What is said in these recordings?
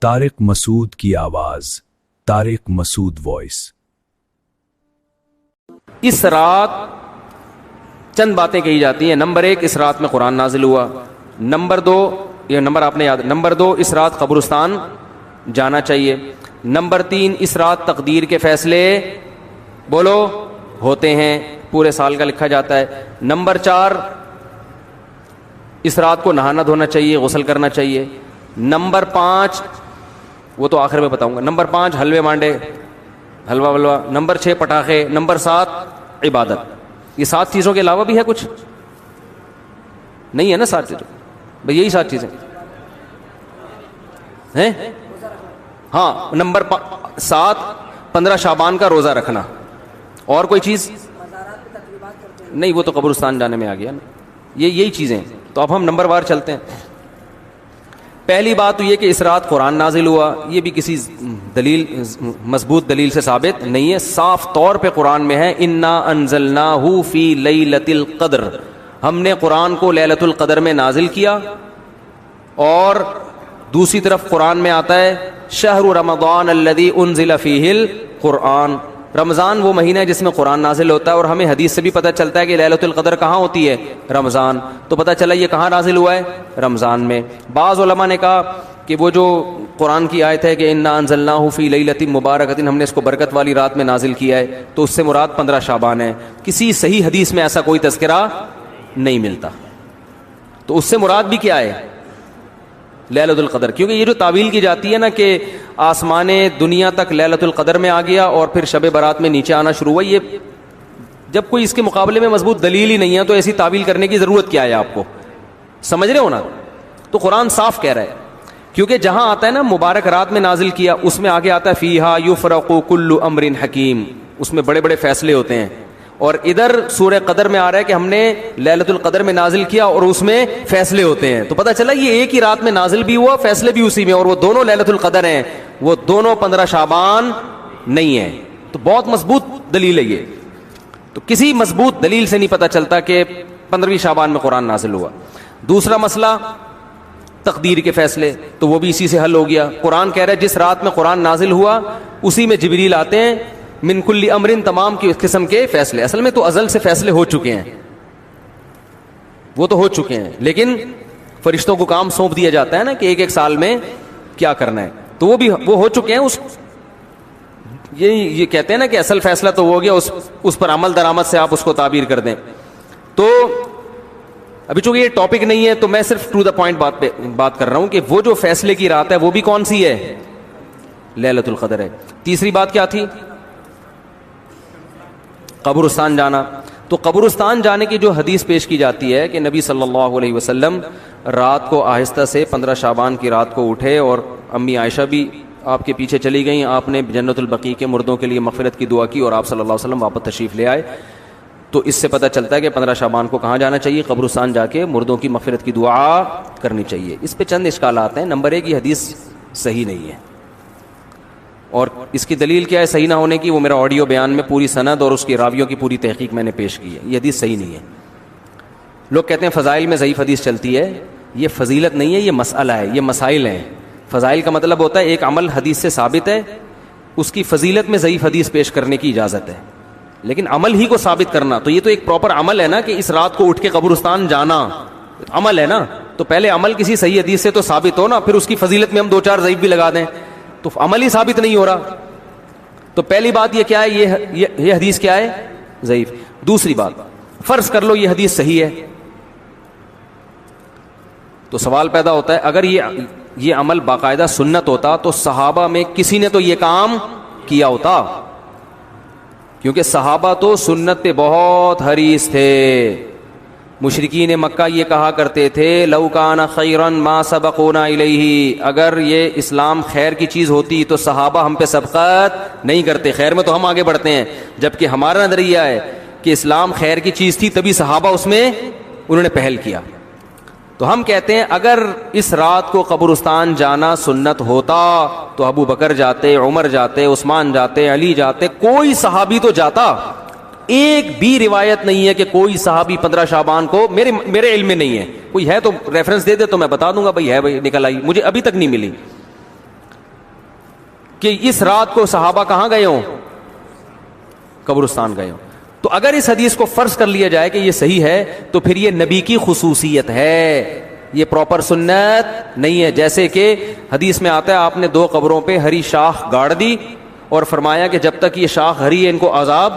طارق مسعود کی آواز، طارق مسعود وائس۔ اس رات چند باتیں کہی جاتی ہیں۔ نمبر 1، اس رات میں قرآن نازل ہوا۔ نمبر 2، یہ نمبر آپ نے یاد، نمبر 2، اس رات قبرستان جانا چاہیے۔ نمبر 3، اس رات تقدیر کے فیصلے بولو ہوتے ہیں، پورے سال کا لکھا جاتا ہے۔ نمبر 4، اس رات کو نہانا دھونا چاہیے، غسل کرنا چاہیے۔ نمبر 5، وہ تو آخر میں بتاؤں گا۔ نمبر 5، حلوے مانڈے، حلوہ ولوا۔ نمبر 6، پٹاخے۔ نمبر 7، عبادت۔ یہ 7 چیزوں کے علاوہ بھی ہے کچھ؟ نہیں ہے نا 7 چیزیں؟ بھئی یہی 7 چیزیں ہیں؟ ہاں۔ نمبر 7، 15 شعبان کا روزہ رکھنا۔ اور کوئی چیز نہیں، وہ تو قبرستان جانے میں آ گیا نا۔ یہی چیزیں۔ تو اب ہم نمبر وار چلتے ہیں۔ پہلی بات تو یہ کہ اس رات قرآن نازل ہوا، یہ بھی کسی دلیل، مضبوط دلیل سے ثابت نہیں ہے۔ صاف طور پہ قرآن میں ہے انا انزلناہ فی لیلۃ القدر، ہم نے قرآن کو لیلۃ القدر میں نازل کیا۔ اور دوسری طرف قرآن میں آتا ہے شہر رمضان الذی انزل فیہ القرآن، رمضان وہ مہینہ ہے جس میں قرآن نازل ہوتا ہے۔ اور ہمیں حدیث سے بھی پتہ چلتا ہے کہ لیلۃ القدر کہاں ہوتی ہے؟ رمضان۔ تو پتہ چلا یہ کہاں نازل ہوا ہے؟ رمضان میں۔ بعض علماء نے کہا کہ وہ جو قرآن کی آیت ہے کہ انا انزلناہ فی لیلۃ مبارکۃ، ہم نے اس کو برکت والی رات میں نازل کیا ہے، تو اس سے مراد 15 شعبان ہے۔ کسی صحیح حدیث میں ایسا کوئی تذکرہ نہیں ملتا۔ تو اس سے مراد بھی کیا ہے؟ لیلۃ القدر۔ کیونکہ یہ جو تعویل کی جاتی ہے نا کہ آسمان دنیا تک لیلۃ القدر میں آ گیا اور پھر شب برات میں نیچے آنا شروع ہوا، یہ جب کوئی اس کے مقابلے میں مضبوط دلیل ہی نہیں ہے تو ایسی تعویل کرنے کی ضرورت کیا ہے؟ آپ کو سمجھ رہے ہو نا؟ تو قرآن صاف کہہ رہا ہے، کیونکہ جہاں آتا ہے نا مبارک رات میں نازل کیا، اس میں آگے آتا ہے فیہا یفرق کل امر حکیم، اس میں بڑے بڑے فیصلے ہوتے ہیں۔ اور ادھر سورہ قدر میں آ رہا ہے کہ ہم نے لیلۃ القدر میں نازل کیا اور اس میں فیصلے ہوتے ہیں۔ تو پتہ چلا یہ ایک ہی رات میں نازل بھی ہوا، فیصلے بھی اسی میں، اور وہ دونوں لیلۃ القدر ہیں، وہ دونوں 15 شعبان نہیں ہیں۔ تو بہت مضبوط دلیل ہے یہ۔ تو کسی مضبوط دلیل سے نہیں پتہ چلتا کہ 15ویں شعبان میں قرآن نازل ہوا۔ دوسرا مسئلہ تقدیر کے فیصلے، تو وہ بھی اسی سے حل ہو گیا۔ قرآن کہہ رہا ہے جس رات میں قرآن نازل ہوا اسی میں جبریل آتے ہیں، من کل امر، تمام کی قسم کے فیصلے۔ اصل میں تو ازل سے فیصلے ہو چکے ہیں، وہ تو ہو چکے ہیں، لیکن فرشتوں کو کام سونپ دیا جاتا ہے نا کہ ایک سال میں کیا کرنا ہے، تو وہ ہو چکے ہیں۔ یہ کہتے ہیں نا کہ اصل فیصلہ تو ہو گیا، اس پر عمل درآمد سے آپ اس کو تعبیر کر دیں۔ تو ابھی چونکہ یہ ٹاپک نہیں ہے تو میں صرف ٹو دا پوائنٹ بات کر رہا ہوں کہ وہ جو فیصلے کی رات ہے وہ بھی کون سی ہے؟ لیلۃ القدر ہے۔ تیسری بات کیا تھی؟ قبرستان جانا۔ تو قبرستان جانے کی جو حدیث پیش کی جاتی ہے کہ نبی صلی اللہ علیہ وسلم رات کو آہستہ سے 15 شعبان کی رات کو اٹھے، اور امی عائشہ بھی آپ کے پیچھے چلی گئیں، آپ نے جنت البقیع کے مردوں کے لیے مغفرت کی دعا کی اور آپ صلی اللہ علیہ وسلم واپس تشریف لے آئے۔ تو اس سے پتہ چلتا ہے کہ 15 شعبان کو کہاں جانا چاہیے؟ قبرستان جا کے مردوں کی مغفرت کی دعا کرنی چاہیے۔ اس پہ چند اشکالات ہیں۔ نمبر 1، یہ حدیث صحیح نہیں ہے، اور اس کی دلیل کیا ہے صحیح نہ ہونے کی؟ وہ میرا آڈیو بیان میں پوری سند اور اس کی راویوں کی پوری تحقیق میں نے پیش کی ہے۔ یہ حدیث صحیح نہیں ہے۔ لوگ کہتے ہیں فضائل میں ضعیف حدیث چلتی ہے، یہ فضیلت نہیں ہے، یہ مسئلہ ہے، یہ مسائل ہیں۔ فضائل کا مطلب ہوتا ہے ایک عمل حدیث سے ثابت ہے، اس کی فضیلت میں ضعیف حدیث پیش کرنے کی اجازت ہے، لیکن عمل ہی کو ثابت کرنا، تو یہ تو ایک پراپر عمل ہے نا کہ اس رات کو اٹھ کے قبرستان جانا عمل ہے نا۔ تو پہلے عمل کسی صحیح حدیث سے تو ثابت ہو نا، پھر اس کی فضیلت میں ہم 2-4 ضعیف بھی لگا دیں تو عمل ہی ثابت نہیں ہو رہا۔ تو پہلی بات یہ کیا ہے؟ یہ حدیث کیا ہے؟ ضعیف۔ دوسری بات، فرض کر لو یہ حدیث صحیح ہے، تو سوال پیدا ہوتا ہے اگر یہ عمل باقاعدہ سنت ہوتا تو صحابہ میں کسی نے تو یہ کام کیا ہوتا، کیونکہ صحابہ تو سنت پہ بہت حریص تھے۔ مشرکین مکہ یہ کہا کرتے تھے لو کان خیرا ما سبقونا الیہ، اگر یہ اسلام خیر کی چیز ہوتی تو صحابہ ہم پہ سبقت نہیں کرتے، خیر میں تو ہم آگے بڑھتے ہیں، جبکہ ہمارا نظریہ ہے کہ اسلام خیر کی چیز تھی تبھی صحابہ اس میں انہوں نے پہل کیا۔ تو ہم کہتے ہیں اگر اس رات کو قبرستان جانا سنت ہوتا تو ابو بکر جاتے، عمر جاتے، عثمان جاتے، علی جاتے، کوئی صحابی تو جاتا۔ ایک بھی روایت نہیں ہے کہ کوئی صحابی 15 شعبان کو، میرے علم میں نہیں ہے، کوئی ہے تو ریفرنس دے دے تو میں بتا دوں گا بھائی ہے، بھائی نکل آئی، مجھے ابھی تک نہیں ملی۔ کہ اس رات کو صحابہ کہاں گئے ہوں؟ قبرستان گئے ہوں. تو اگر اس حدیث کو فرض کر لیا جائے کہ یہ صحیح ہے تو پھر یہ نبی کی خصوصیت ہے, یہ پراپر سنت نہیں ہے. جیسے کہ حدیث میں آتا ہے آپ نے 2 قبروں پہ ہری شاخ گاڑ دی اور فرمایا کہ جب تک یہ شاخ ہری ہے ان کو عذاب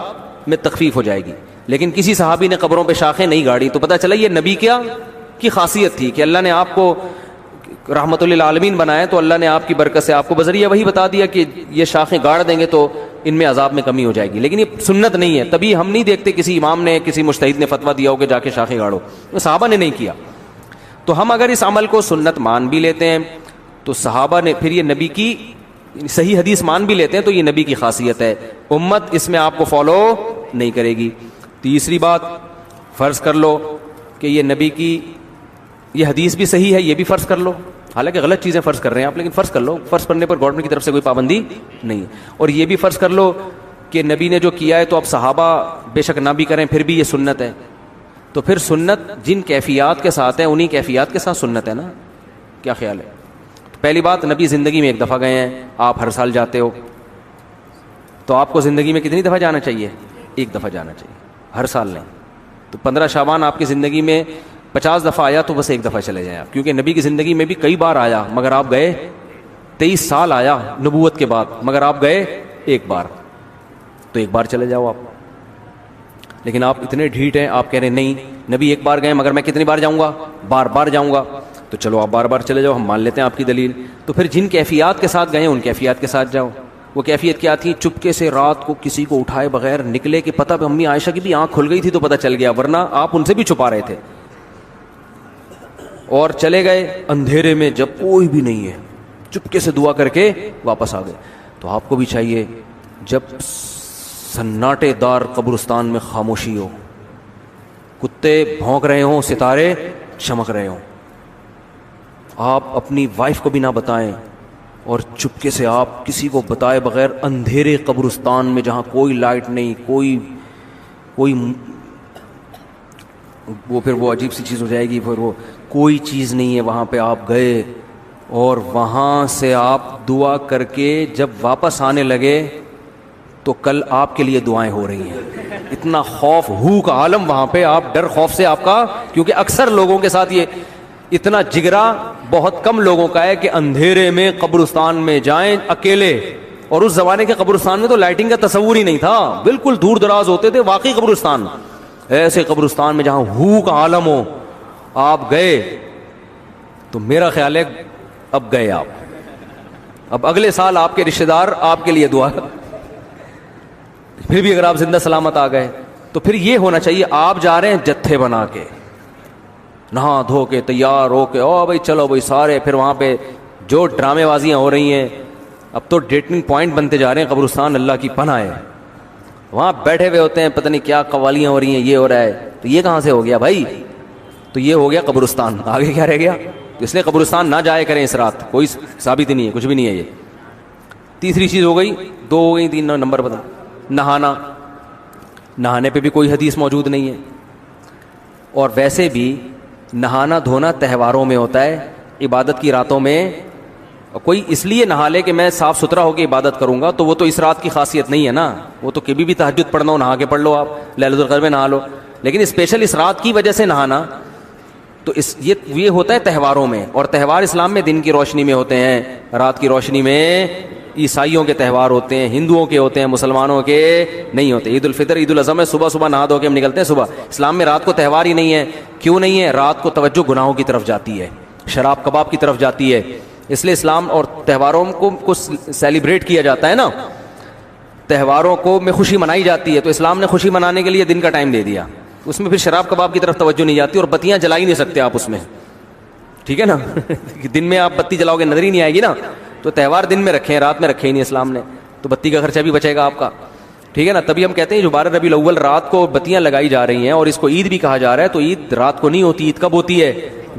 میں تخفیف ہو جائے گی, لیکن کسی صحابی نے قبروں پہ شاخیں نہیں گاڑی. تو پتہ چلا یہ نبی کیا کی خاصیت تھی کہ اللہ نے آپ کو رحمت للعالمین بنایا, تو اللہ نے آپ کی برکت سے آپ کو بذریعہ وہی بتا دیا کہ یہ شاخیں گاڑ دیں گے تو ان میں عذاب میں کمی ہو جائے گی. لیکن یہ سنت نہیں ہے, تبھی ہم نہیں دیکھتے کسی امام نے کسی مجتہد نے فتویٰ دیا ہو کہ جا کے شاخیں گاڑو, صحابہ نے نہیں کیا. تو ہم اگر اس عمل کو سنت مان بھی لیتے ہیں تو صحابہ نے, پھر یہ نبی کی صحیح حدیث مان بھی لیتے ہیں تو یہ نبی کی خاصیت ہے, امت اس میں آپ کو فالو نہیں کرے گی. تیسری بات, فرض کر لو کہ یہ نبی کی یہ حدیث بھی صحیح ہے, یہ بھی فرض کر لو, حالانکہ غلط چیزیں فرض کر رہے ہیں آپ, لیکن فرض کر لو, فرض کرنے پر گورنمنٹ کی طرف سے کوئی پابندی نہیں ہے. اور یہ بھی فرض کر لو کہ نبی نے جو کیا ہے تو اب صحابہ بے شک نہ بھی کریں پھر بھی یہ سنت ہے. تو پھر سنت جن کیفیات کے ساتھ ہے انہی کیفیات کے ساتھ سنت ہے نا, کیا خیال ہے؟ پہلی بات, نبی زندگی میں ایک دفعہ گئے ہیں, آپ ہر سال جاتے ہو, تو آپ کو زندگی میں کتنی دفعہ جانا چاہیے؟ ایک دفعہ جانا چاہیے, ہر سال نہیں. تو 15 شعبان آپ کی زندگی میں 50 دفعہ آیا تو بس ایک دفعہ چلے جائیں آپ, کیونکہ نبی کی زندگی میں بھی کئی بار آیا مگر آپ گئے, 23 سال آیا نبوت کے بعد مگر آپ گئے ایک بار, تو ایک بار چلے جاؤ آپ. لیکن آپ اتنے ڈھیٹ ہیں, آپ کہہ رہے ہیں نہیں نبی ایک بار گئے مگر میں کتنی بار جاؤں گا؟ بار بار جاؤں گا. تو چلو آپ بار بار چلے جاؤ, ہم مان لیتے ہیں آپ کی دلیل. تو پھر جن کیفیات کے ساتھ گئے ان کیفیات کے ساتھ جاؤ. وہ کیفیت کیا تھی؟ چپکے سے رات کو کسی کو اٹھائے بغیر نکلے کہ پتہ امی عائشہ کی بھی آنکھ کھل گئی تھی تو پتہ چل گیا, ورنہ آپ ان سے بھی چھپا رہے تھے. اور چلے گئے اندھیرے میں جب کوئی بھی نہیں ہے, چپکے سے دعا کر کے واپس آ گئے. تو آپ کو بھی چاہیے جب سناٹے دار قبرستان میں خاموشی ہو, کتے بھونک رہے ہوں, ستارے چمک رہے ہوں, آپ اپنی وائف کو بھی نہ بتائیں اور چپکے سے آپ کسی کو بتائے بغیر اندھیرے قبرستان میں جہاں کوئی لائٹ نہیں, کوئی وہ پھر وہ عجیب سی چیز ہو جائے گی, پھر وہ کوئی چیز نہیں ہے وہاں پہ آپ گئے اور وہاں سے آپ دعا کر کے جب واپس آنے لگے تو کل آپ کے لیے دعائیں ہو رہی ہیں. اتنا خوف ہو کا عالم وہاں پہ, آپ ڈر خوف سے آپ کا, کیونکہ اکثر لوگوں کے ساتھ یہ اتنا جگرا بہت کم لوگوں کا ہے کہ اندھیرے میں قبرستان میں جائیں اکیلے. اور اس زمانے کے قبرستان میں تو لائٹنگ کا تصور ہی نہیں تھا, بالکل دور دراز ہوتے تھے واقعی قبرستان. ایسے قبرستان میں جہاں ہو کا عالم ہو آپ گئے تو میرا خیال ہے اب گئے آپ, اب اگلے سال آپ کے رشتہ دار آپ کے لیے دعا, پھر بھی اگر آپ زندہ سلامت آ گئے تو پھر یہ ہونا چاہیے آپ جا رہے ہیں جتھے بنا کے, نہا دھو کے تیار ہو کے, او بھائی چلو بھائی سارے, پھر وہاں پہ جو ڈرامے بازیاں ہو رہی ہیں, اب تو ڈیٹنگ پوائنٹ بنتے جا رہے ہیں قبرستان, اللہ کی پناہ ہے. وہاں بیٹھے ہوئے ہوتے ہیں, پتہ نہیں کیا قوالیاں ہو رہی ہیں, یہ ہو رہا ہے, تو یہ کہاں سے ہو گیا بھائی؟ تو یہ ہو گیا قبرستان, آگے کیا رہ گیا؟ تو اس لیے قبرستان نہ جائے کریں اس رات, کوئی ثابت ہی نہیں ہے, کچھ بھی نہیں ہے یہ. تیسری چیز ہو گئی, 2 ہو گئی, 3 نمبر بتا. نہانا, نہانے پہ بھی کوئی حدیث موجود نہیں ہے, اور ویسے بھی نہانا دھونا تہواروں میں ہوتا ہے, عبادت کی راتوں میں کوئی اس لیے نہا لے کہ میں صاف ستھرا ہو کے عبادت کروں گا, تو وہ تو اس رات کی خاصیت نہیں ہے نا, وہ تو کبھی بھی تہجد پڑھنا ہو نہا کے پڑھ لو, آپ لیلۃ القدر میں نہا لو. لیکن اسپیشل اس رات کی وجہ سے نہانا تو یہ ہوتا ہے تہواروں میں, اور تہوار اسلام میں دن کی روشنی میں ہوتے ہیں, رات کی روشنی میں. عیسائیوں کے تہوار ہوتے ہیں, ہندوؤں کے ہوتے ہیں, مسلمانوں کے نہیں ہوتے. عید الفطر, عید الاضحیٰ میں صبح صبح نہا دھو کے ہم نکلتے ہیں صبح. اسلام میں رات کو تہوار ہی نہیں ہے. کیوں نہیں ہے؟ رات کو توجہ گناہوں کی طرف جاتی ہے, شراب کباب کی طرف جاتی ہے, اس لیے اسلام اور تہواروں کو سیلیبریٹ کیا جاتا ہے نا, تہواروں کو میں خوشی منائی جاتی ہے, تو اسلام نے خوشی منانے کے لیے دن کا ٹائم دے دیا. اس میں پھر شراب کباب کی طرف توجہ نہیں جاتی, اور بتیاں جلا ہی نہیں سکتے آپ اس میں, ٹھیک ہے نا. دن میں آپ بتی جلاؤ گے نظر ہی نہیں آئے گی نا, تو تہوار دن میں رکھے ہیں, رات میں رکھے ہی نہیں اسلام نے, تو بتی کا خرچہ بھی بچے گا آپ کا, ٹھیک ہے نا. تبھی ہم کہتے ہیں جو 12 ربیع الاول رات کو بتیاں لگائی جا رہی ہیں اور اس کو عید بھی کہا جا رہا ہے, تو عید رات کو نہیں ہوتی, عید کب ہوتی ہے؟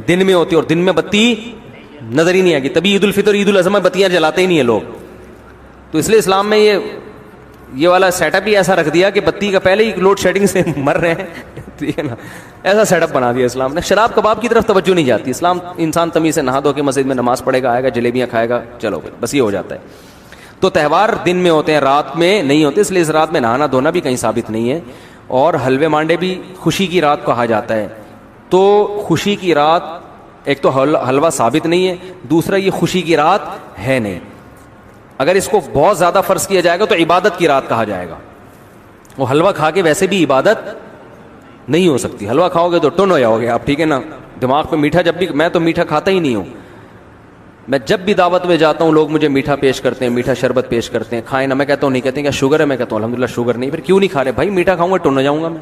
دن میں ہوتی ہے, اور دن میں بتی نظر ہی نہیں آئے گی. تبھی عید الفطر, عید الاضحیٰ میں بتیاں جلاتے ہی نہیں ہیں لوگ. تو اس لیے اسلام میں یہ والا سیٹ اپ ہی ایسا رکھ دیا کہ بتی کا پہلے ہی لوڈ شیڈنگ سے مر رہے ہیں, ٹھیک ہے نا, ایسا سیٹ اپ بنا دیا اسلام نے. شراب کباب کی طرف توجہ نہیں جاتی. اسلام انسان تمیز سے نہا دھو کے مسجد میں نماز پڑھے گا, آئے گا, جلیبیاں کھائے گا, چلو بس یہ ہو جاتا ہے. تو تہوار دن میں ہوتے ہیں, رات میں نہیں ہوتے, اس لیے اس رات میں نہانا دھونا بھی کہیں ثابت نہیں ہے. اور حلوے مانڈے بھی خوشی کی رات کہا جاتا ہے, تو خوشی کی رات ایک تو حلوہ ثابت نہیں ہے, دوسرا یہ خوشی کی رات ہے نہیں. اگر اس کو بہت زیادہ فرض کیا جائے گا تو عبادت کی رات کہا جائے گا. وہ حلوہ کھا کے ویسے بھی عبادت نہیں ہو سکتی, حلوہ کھاؤ گے تو ٹن ہو جاؤ گے آپ, ٹھیک ہے نا. دماغ پہ میٹھا, جب بھی میں تو میٹھا کھاتا ہی نہیں ہوں, میں جب بھی دعوت میں جاتا ہوں لوگ مجھے میٹھا پیش کرتے ہیں, میٹھا شربت پیش کرتے ہیں, کھائیں نا, میں کہتا ہوں نہیں, کہتے ہیں کیا شوگر ہے, میں کہتا ہوں الحمدللہ شوگر نہیں. پھر کیوں نہیں کھا رہے بھائی, میٹھا کھاؤں گا ٹن ہو جاؤں گا میں,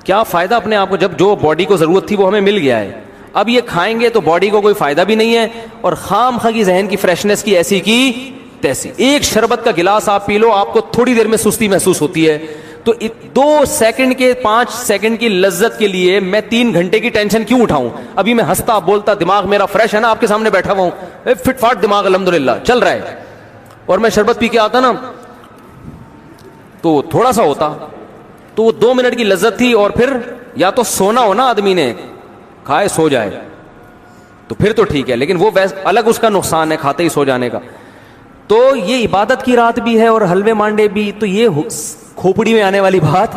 کیا فائدہ اپنے آپ کو, جب جو باڈی کو ضرورت تھی وہ ہمیں مل گیا ہے. اب یہ کھائیں گے تو باڈی کو کوئی فائدہ بھی نہیں ہے, اور خام خواہ کی ذہن کی فریشنس کی ایسی کی تیسی. ایک شربت کا گلاس آپ پی لو, آپ کو تھوڑی دیر میں سستی محسوس ہوتی ہے, تو 2 سیکنڈ کے 5 سیکنڈ کی لذت کے لیے میں 3 گھنٹے کی ٹینشن کیوں اٹھاؤں. ابھی میں ہنستا بولتا, دماغ میرا فریش ہے نا, آپ کے سامنے بیٹھا ہوا ہوں, فٹ فاٹ دماغ الحمدللہ چل رہا ہے, اور میں شربت پی کے آتا نا تو تھوڑا سا ہوتا, تو وہ 2 منٹ کی لذت تھی, اور پھر یا تو سونا ہو نا, آدمی نے کھائے سو جائے تو پھر تو ٹھیک ہے, لیکن وہ الگ اس کا نقصان ہے کھاتے ہی سو جانے کا. تو یہ عبادت کی رات بھی ہے اور حلوے مانڈے بھی, تو یہ کھوپڑی میں آنے والی بات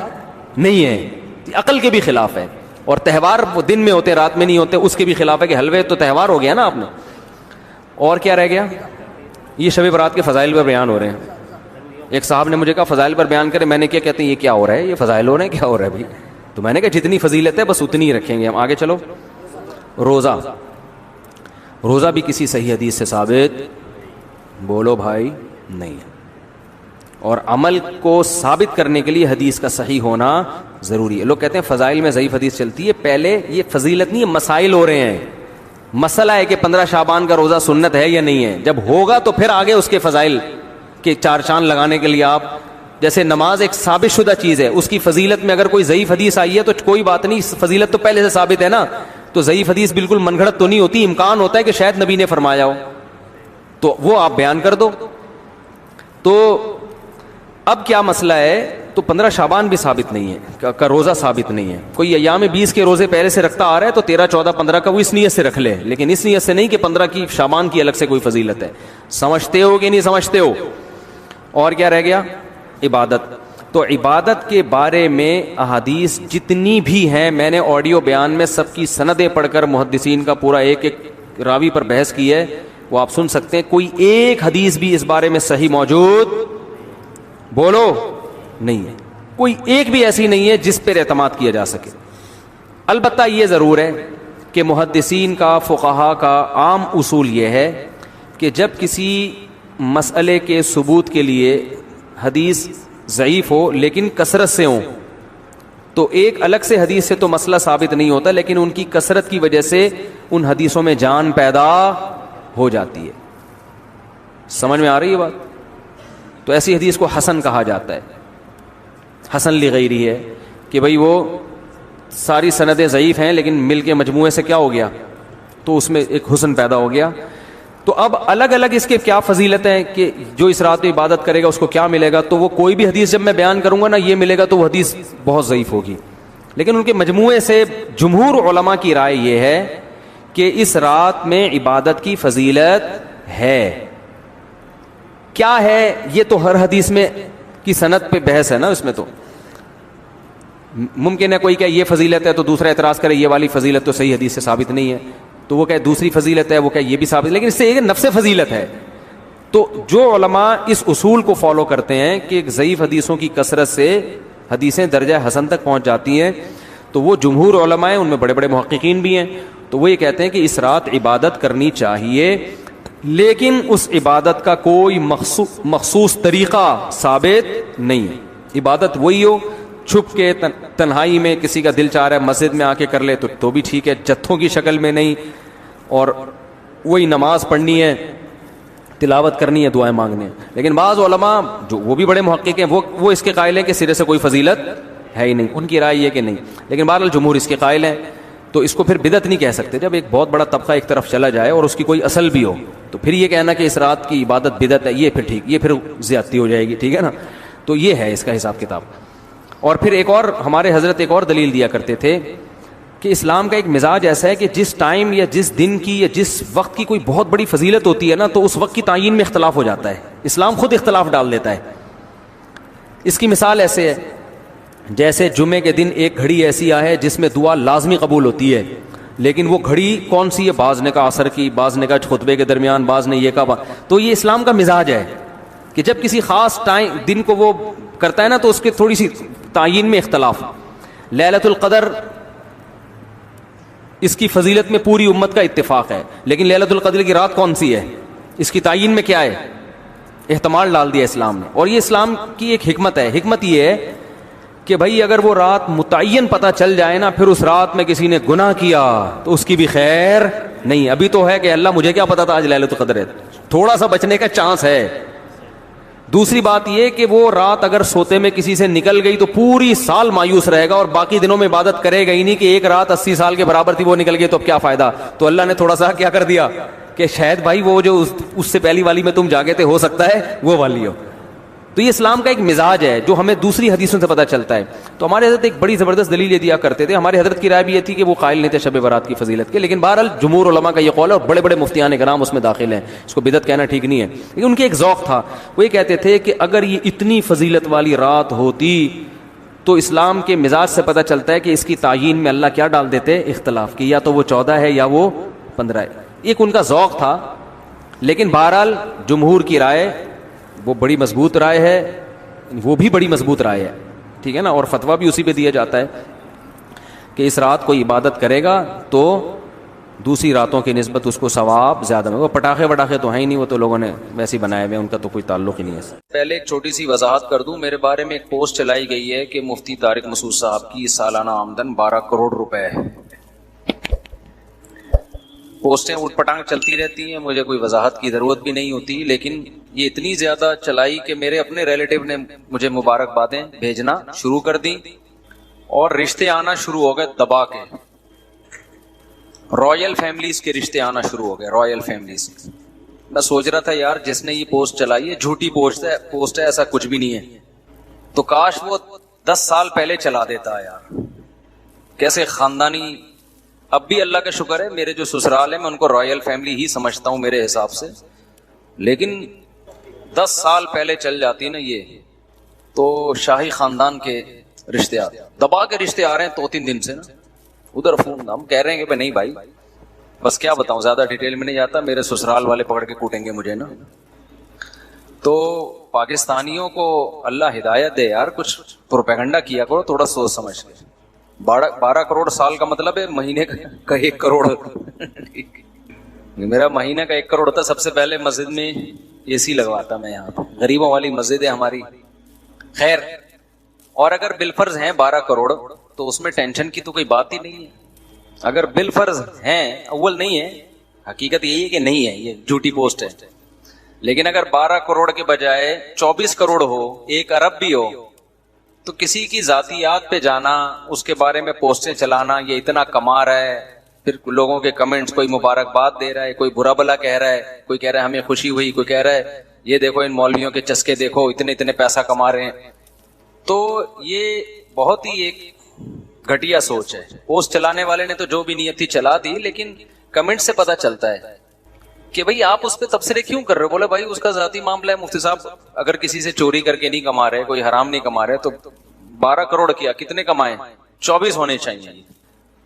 نہیں ہے, عقل کے بھی خلاف ہے. اور تہوار وہ دن میں ہوتے رات میں نہیں ہوتے, اس کے بھی خلاف ہے کہ حلوے تو تہوار ہو گیا نا آپ نے. اور کیا رہ گیا, یہ شب برات کے فضائل پر بیان ہو رہے ہیں. ایک صاحب نے مجھے کہا فضائل پر بیان کرے, میں نے کیا, کہتے ہیں یہ کیا ہو رہا ہے, یہ فضائل ہو رہے ہیں, کیا ہو رہا ہے بھائی. تو میں نے کہا جتنی فضیلت ہے بس اتنی ہی رکھیں گے ہم, آگے چلو. روزہ بھی کسی صحیح حدیث سے ثابت بولو بھائی نہیں ہے, اور عمل کو ثابت کرنے کے لیے حدیث کا صحیح ہونا ضروری ہے. لوگ کہتے ہیں فضائل میں ضعیف حدیث چلتی ہے, پہلے یہ فضیلت نہیں ہے, مسائل ہو رہے ہیں. مسئلہ ہے کہ 15 شعبان کا روزہ سنت ہے یا نہیں ہے, جب ہوگا تو پھر آگے اس کے فضائل کے 4 چاند لگانے کے لیے آپ, جیسے نماز ایک ثابت شدہ چیز ہے, اس کی فضیلت میں اگر کوئی ضعیف حدیث آئی ہے تو کوئی بات نہیں, فضیلت تو پہلے سے ثابت ہے نا, تو ضعیف حدیث بالکل من گھڑت تو نہیں ہوتی, امکان ہوتا ہے کہ شاید نبی نے فرمایا ہو, تو وہ آپ بیان کر دو. تو اب کیا مسئلہ ہے, تو 15 شعبان بھی ثابت نہیں ہے کا روزہ ثابت نہیں ہے. کوئی ایام 20 کے روزے پہلے سے رکھتا آ رہا ہے تو 13, 14, 15 کا وہ اس نیت سے رکھ لے, لیکن اس نیت سے نہیں کہ 15 کی شعبان کی الگ سے کوئی فضیلت ہے. سمجھتے ہو کہ نہیں سمجھتے ہو. اور کیا رہ گیا, عبادت. تو عبادت کے بارے میں احادیث جتنی بھی ہیں, میں نے آڈیو بیان میں سب کی سندیں پڑھ کر محدثین کا پورا ایک ایک راوی پر بحث کی ہے, وہ آپ سن سکتے ہیں. کوئی ایک حدیث بھی اس بارے میں صحیح موجود بولو نہیں ہے, کوئی ایک بھی ایسی نہیں ہے جس پر اعتماد کیا جا سکے. البتہ یہ ضرور ہے کہ محدثین کا, فقہا کا عام اصول یہ ہے کہ جب کسی مسئلے کے ثبوت کے لیے حدیث ضعیف ہو لیکن کثرت سے ہوں, تو ایک الگ سے حدیث سے تو مسئلہ ثابت نہیں ہوتا, لیکن ان کی کثرت کی وجہ سے ان حدیثوں میں جان پیدا ہو جاتی ہے. سمجھ میں آ رہی ہے بات. تو ایسی حدیث کو حسن کہا جاتا ہے, حسن لغیری ہے, کہ بھئی وہ ساری سندیں ضعیف ہیں لیکن مل کے مجموعے سے کیا ہو گیا, تو اس میں ایک حسن پیدا ہو گیا. تو اب الگ الگ اس کے کیا فضیلت ہے کہ جو اس رات میں عبادت کرے گا اس کو کیا ملے گا, تو وہ کوئی بھی حدیث جب میں بیان کروں گا نا یہ ملے گا تو وہ حدیث بہت ضعیف ہوگی. لیکن ان کے مجموعے سے جمہور علماء کی رائے یہ ہے کہ اس رات میں عبادت کی فضیلت ہے. کیا ہے یہ تو ہر حدیث میں کی سند پہ بحث ہے نا, اس میں تو ممکن ہے کوئی کہ یہ فضیلت ہے تو دوسرا اعتراض کرے یہ والی فضیلت تو صحیح حدیث سے ثابت نہیں ہے, تو وہ کہ دوسری فضیلت ہے, وہ کہ یہ بھی ثابت, لیکن اس سے ایک نفس فضیلت ہے. تو جو علماء اس اصول کو فالو کرتے ہیں کہ ضعیف حدیثوں کی کثرت سے حدیثیں درجہ حسن تک پہنچ جاتی ہیں, تو وہ جمہور علماء ہیں, ان میں بڑے بڑے محققین بھی ہیں, تو وہ یہ کہتے ہیں کہ اس رات عبادت کرنی چاہیے, لیکن اس عبادت کا کوئی مخصوص طریقہ ثابت نہیں ہے. عبادت وہی ہو, چھپ کے تنہائی میں کسی کا دل چاہ رہا ہے مسجد میں آ کے کر لے تو بھی ٹھیک ہے, جتھوں کی شکل میں نہیں, اور وہی نماز پڑھنی ہے, تلاوت کرنی ہے, دعائیں مانگنی ہیں. لیکن بعض علماء جو وہ بھی بڑے محقق ہیں وہ اس کے قائل ہیں کہ سرے سے کوئی فضیلت ہے ہی نہیں, ان کی رائے یہ کہ نہیں, لیکن بہرحال جمہور اس کے قائل ہیں. تو اس کو پھر بدعت نہیں کہہ سکتے. جب ایک بہت بڑا طبقہ ایک طرف چلا جائے اور اس کی کوئی اصل بھی ہو, تو پھر یہ کہنا کہ اس رات کی عبادت بدعت ہے, یہ پھر ٹھیک, یہ پھر زیادتی ہو جائے گی, ٹھیک ہے نا. تو یہ ہے اس کا حساب کتاب. اور پھر ایک اور ہمارے حضرت ایک اور دلیل دیا کرتے تھے کہ اسلام کا ایک مزاج ایسا ہے کہ جس ٹائم یا جس دن کی یا جس وقت کی کوئی بہت بڑی فضیلت ہوتی ہے نا تو اس وقت کی تعیین میں اختلاف ہو جاتا ہے. اسلام خود اختلاف ڈال دیتا ہے. اس کی مثال ایسے ہے جیسے جمعے کے دن ایک گھڑی ایسی ہے جس میں دعا لازمی قبول ہوتی ہے, لیکن وہ گھڑی کون سی ہے؟ بعض نے کہا عصر کی, بعض نے کہا خطبے کے درمیان, بعض نے یہ کہا. تو یہ اسلام کا مزاج ہے کہ جب کسی خاص ٹائم دن کو وہ کرتا ہے نا تو اس کے تھوڑی سی تعیین میں اختلاف. لیلۃ القدر اس کی فضیلت میں پوری امت کا اتفاق ہے, لیکن لیلۃ القدر کی رات کون سی ہے اس کی تعیین میں کیا ہے؟ احتمال ڈال دیا اسلام نے. اور یہ اسلام کی ایک حکمت ہے. حکمت یہ ہے کہ بھائی اگر وہ رات متعین پتہ چل جائے نا, پھر اس رات میں کسی نے گناہ کیا تو اس کی بھی خیر نہیں. ابھی تو ہے کہ اللہ مجھے کیا پتا تھا آج لیلۃ القدر ہے, تھوڑا سا بچنے کا چانس ہے. دوسری بات یہ کہ وہ رات اگر سوتے میں کسی سے نکل گئی تو پوری سال مایوس رہے گا اور باقی دنوں میں عبادت کرے گا ہی نہیں کہ ایک رات 80 سال کے برابر تھی وہ نکل گئی تو اب کیا فائدہ. تو اللہ نے تھوڑا سا کیا کر دیا کہ شاید بھائی وہ جو اس سے پہلی والی میں تم جاگے تھے ہو سکتا ہے وہ والی ہو. تو یہ اسلام کا ایک مزاج ہے جو ہمیں دوسری حدیثوں سے پتہ چلتا ہے. تو ہمارے حضرت ایک بڑی زبردست دلیل یہ دیا کرتے تھے. ہمارے حضرت کی رائے بھی یہ تھی کہ وہ قائل نہیں تھے شب برات کی فضیلت کے, لیکن بہرحال جمہور علماء کا یہ قول ہے اور بڑے بڑے مفتیان کرام اس میں داخل ہیں. اس کو بدعت کہنا ٹھیک نہیں ہے, لیکن ان کے ایک ذوق تھا. وہ یہ کہتے تھے کہ اگر یہ اتنی فضیلت والی رات ہوتی تو اسلام کے مزاج سے پتہ چلتا ہے کہ اس کی تعیین میں اللہ کیا ڈال دیتے؟ اختلاف کی, یا تو وہ 14 ہے یا وہ 15 ہے. ایک ان کا ذوق تھا. لیکن بہرحال جمہور کی رائے وہ بڑی مضبوط رائے ہے, وہ بھی بڑی مضبوط رائے ہے, ٹھیک ہے نا. اور فتویٰ بھی اسی پہ دیا جاتا ہے کہ اس رات کوئی عبادت کرے گا تو دوسری راتوں کی نسبت اس کو ثواب زیادہ میں. وہ پٹاخے وٹاخے تو ہیں ہی نہیں, وہ تو لوگوں نے ویسے ہی بنائے ہوئے, ان کا تو کوئی تعلق ہی نہیں ہے. پہلے ایک چھوٹی سی وضاحت کر دوں. میرے بارے میں ایک پوسٹ چلائی گئی ہے کہ مفتی طارق مسعود صاحب کی سالانہ آمدن 12 کروڑ روپے ہے. پوسٹیں اٹھ پٹانگ چلتی رہتی ہیں, مجھے کوئی وضاحت کی ضرورت بھی نہیں ہوتی, لیکن یہ اتنی زیادہ چلائی کہ میرے اپنے ریلیٹیو نے مجھے مبارکبادیں بھیجنا شروع کر دی اور رشتے آنا شروع ہو گئے دبا کے. رائل فیملیز کے رشتے آنا شروع ہو گئے, رائل فیملیز. میں سوچ رہا تھا یار جس نے یہ پوسٹ چلائی ہے جھوٹی پوسٹ ہے, ایسا کچھ بھی نہیں ہے. تو کاش وہ 10 سال پہلے چلا دیتا یار. کیسے خاندانی. اب بھی اللہ کا شکر ہے میرے جو سسرال ہے میں ان کو رائل فیملی ہی سمجھتا ہوں میرے حساب سے, لیکن 10 سال پہلے چل جاتی نا یہ تو شاہی خاندان کے رشتے دبا کے رشتے آ رہے ہیں 2-3 دن سے نا. ادھر فون ہم کہہ رہے ہیں کہ نہیں بھائی بس کیا بتاؤں, زیادہ ڈیٹیل میں نہیں جاتا, میرے سسرال والے پکڑ کے کوٹیں گے مجھے نا. تو پاکستانیوں کو اللہ ہدایت دے یار, کچھ پروپیگنڈا کیا کرو تھوڑا سوچ سمجھ کے. 12 کروڑ سال کا مطلب ہے مہینے کا 1 کروڑ. میرا مہینے کا 1 کروڑ تھا. سب سے پہلے مسجد میں اے سی لگواتا میں, یہاں غریبوں والی مسجد ہے ہماری. خیر, اور اگر بالفرض ہیں 12 کروڑ تو اس میں ٹینشن کی تو کوئی بات ہی نہیں ہے. اگر بالفرض ہیں, اول نہیں ہے, حقیقت یہی ہے کہ نہیں ہے, یہ جھوٹی پوسٹ ہے. لیکن اگر 12 کروڑ کے بجائے 24 کروڑ ہو, 1 ارب بھی ہو, تو کسی کی ذاتیات پہ جانا, اس کے بارے میں پوسٹیں چلانا, یہ اتنا کما رہا ہے, پھر لوگوں کے کمنٹس, کوئی مبارکباد دے رہا ہے, کوئی برا بلا کہہ رہا ہے, کوئی کہہ رہا ہے ہمیں خوشی ہوئی, کوئی کہہ رہا ہے یہ دیکھو ان مولویوں کے چسکے دیکھو اتنے پیسہ کما رہے ہیں. تو یہ بہت ہی ایک گھٹیا سوچ ہے. پوسٹ چلانے والے نے تو جو بھی نیت تھی چلا دی, لیکن کمنٹ سے پتہ چلتا ہے کہ بھئی آپ اس پہ تبصرے کیوں کر رہے ہو. بولے بھائی اس کا ذاتی معاملہ ہے مفتی صاحب, اگر کسی سے چوری کر کے نہیں کما رہے, کوئی حرام نہیں کما رہے, تو 12 کروڑ کیا کتنے کمائے, 24 ہونے چاہیے.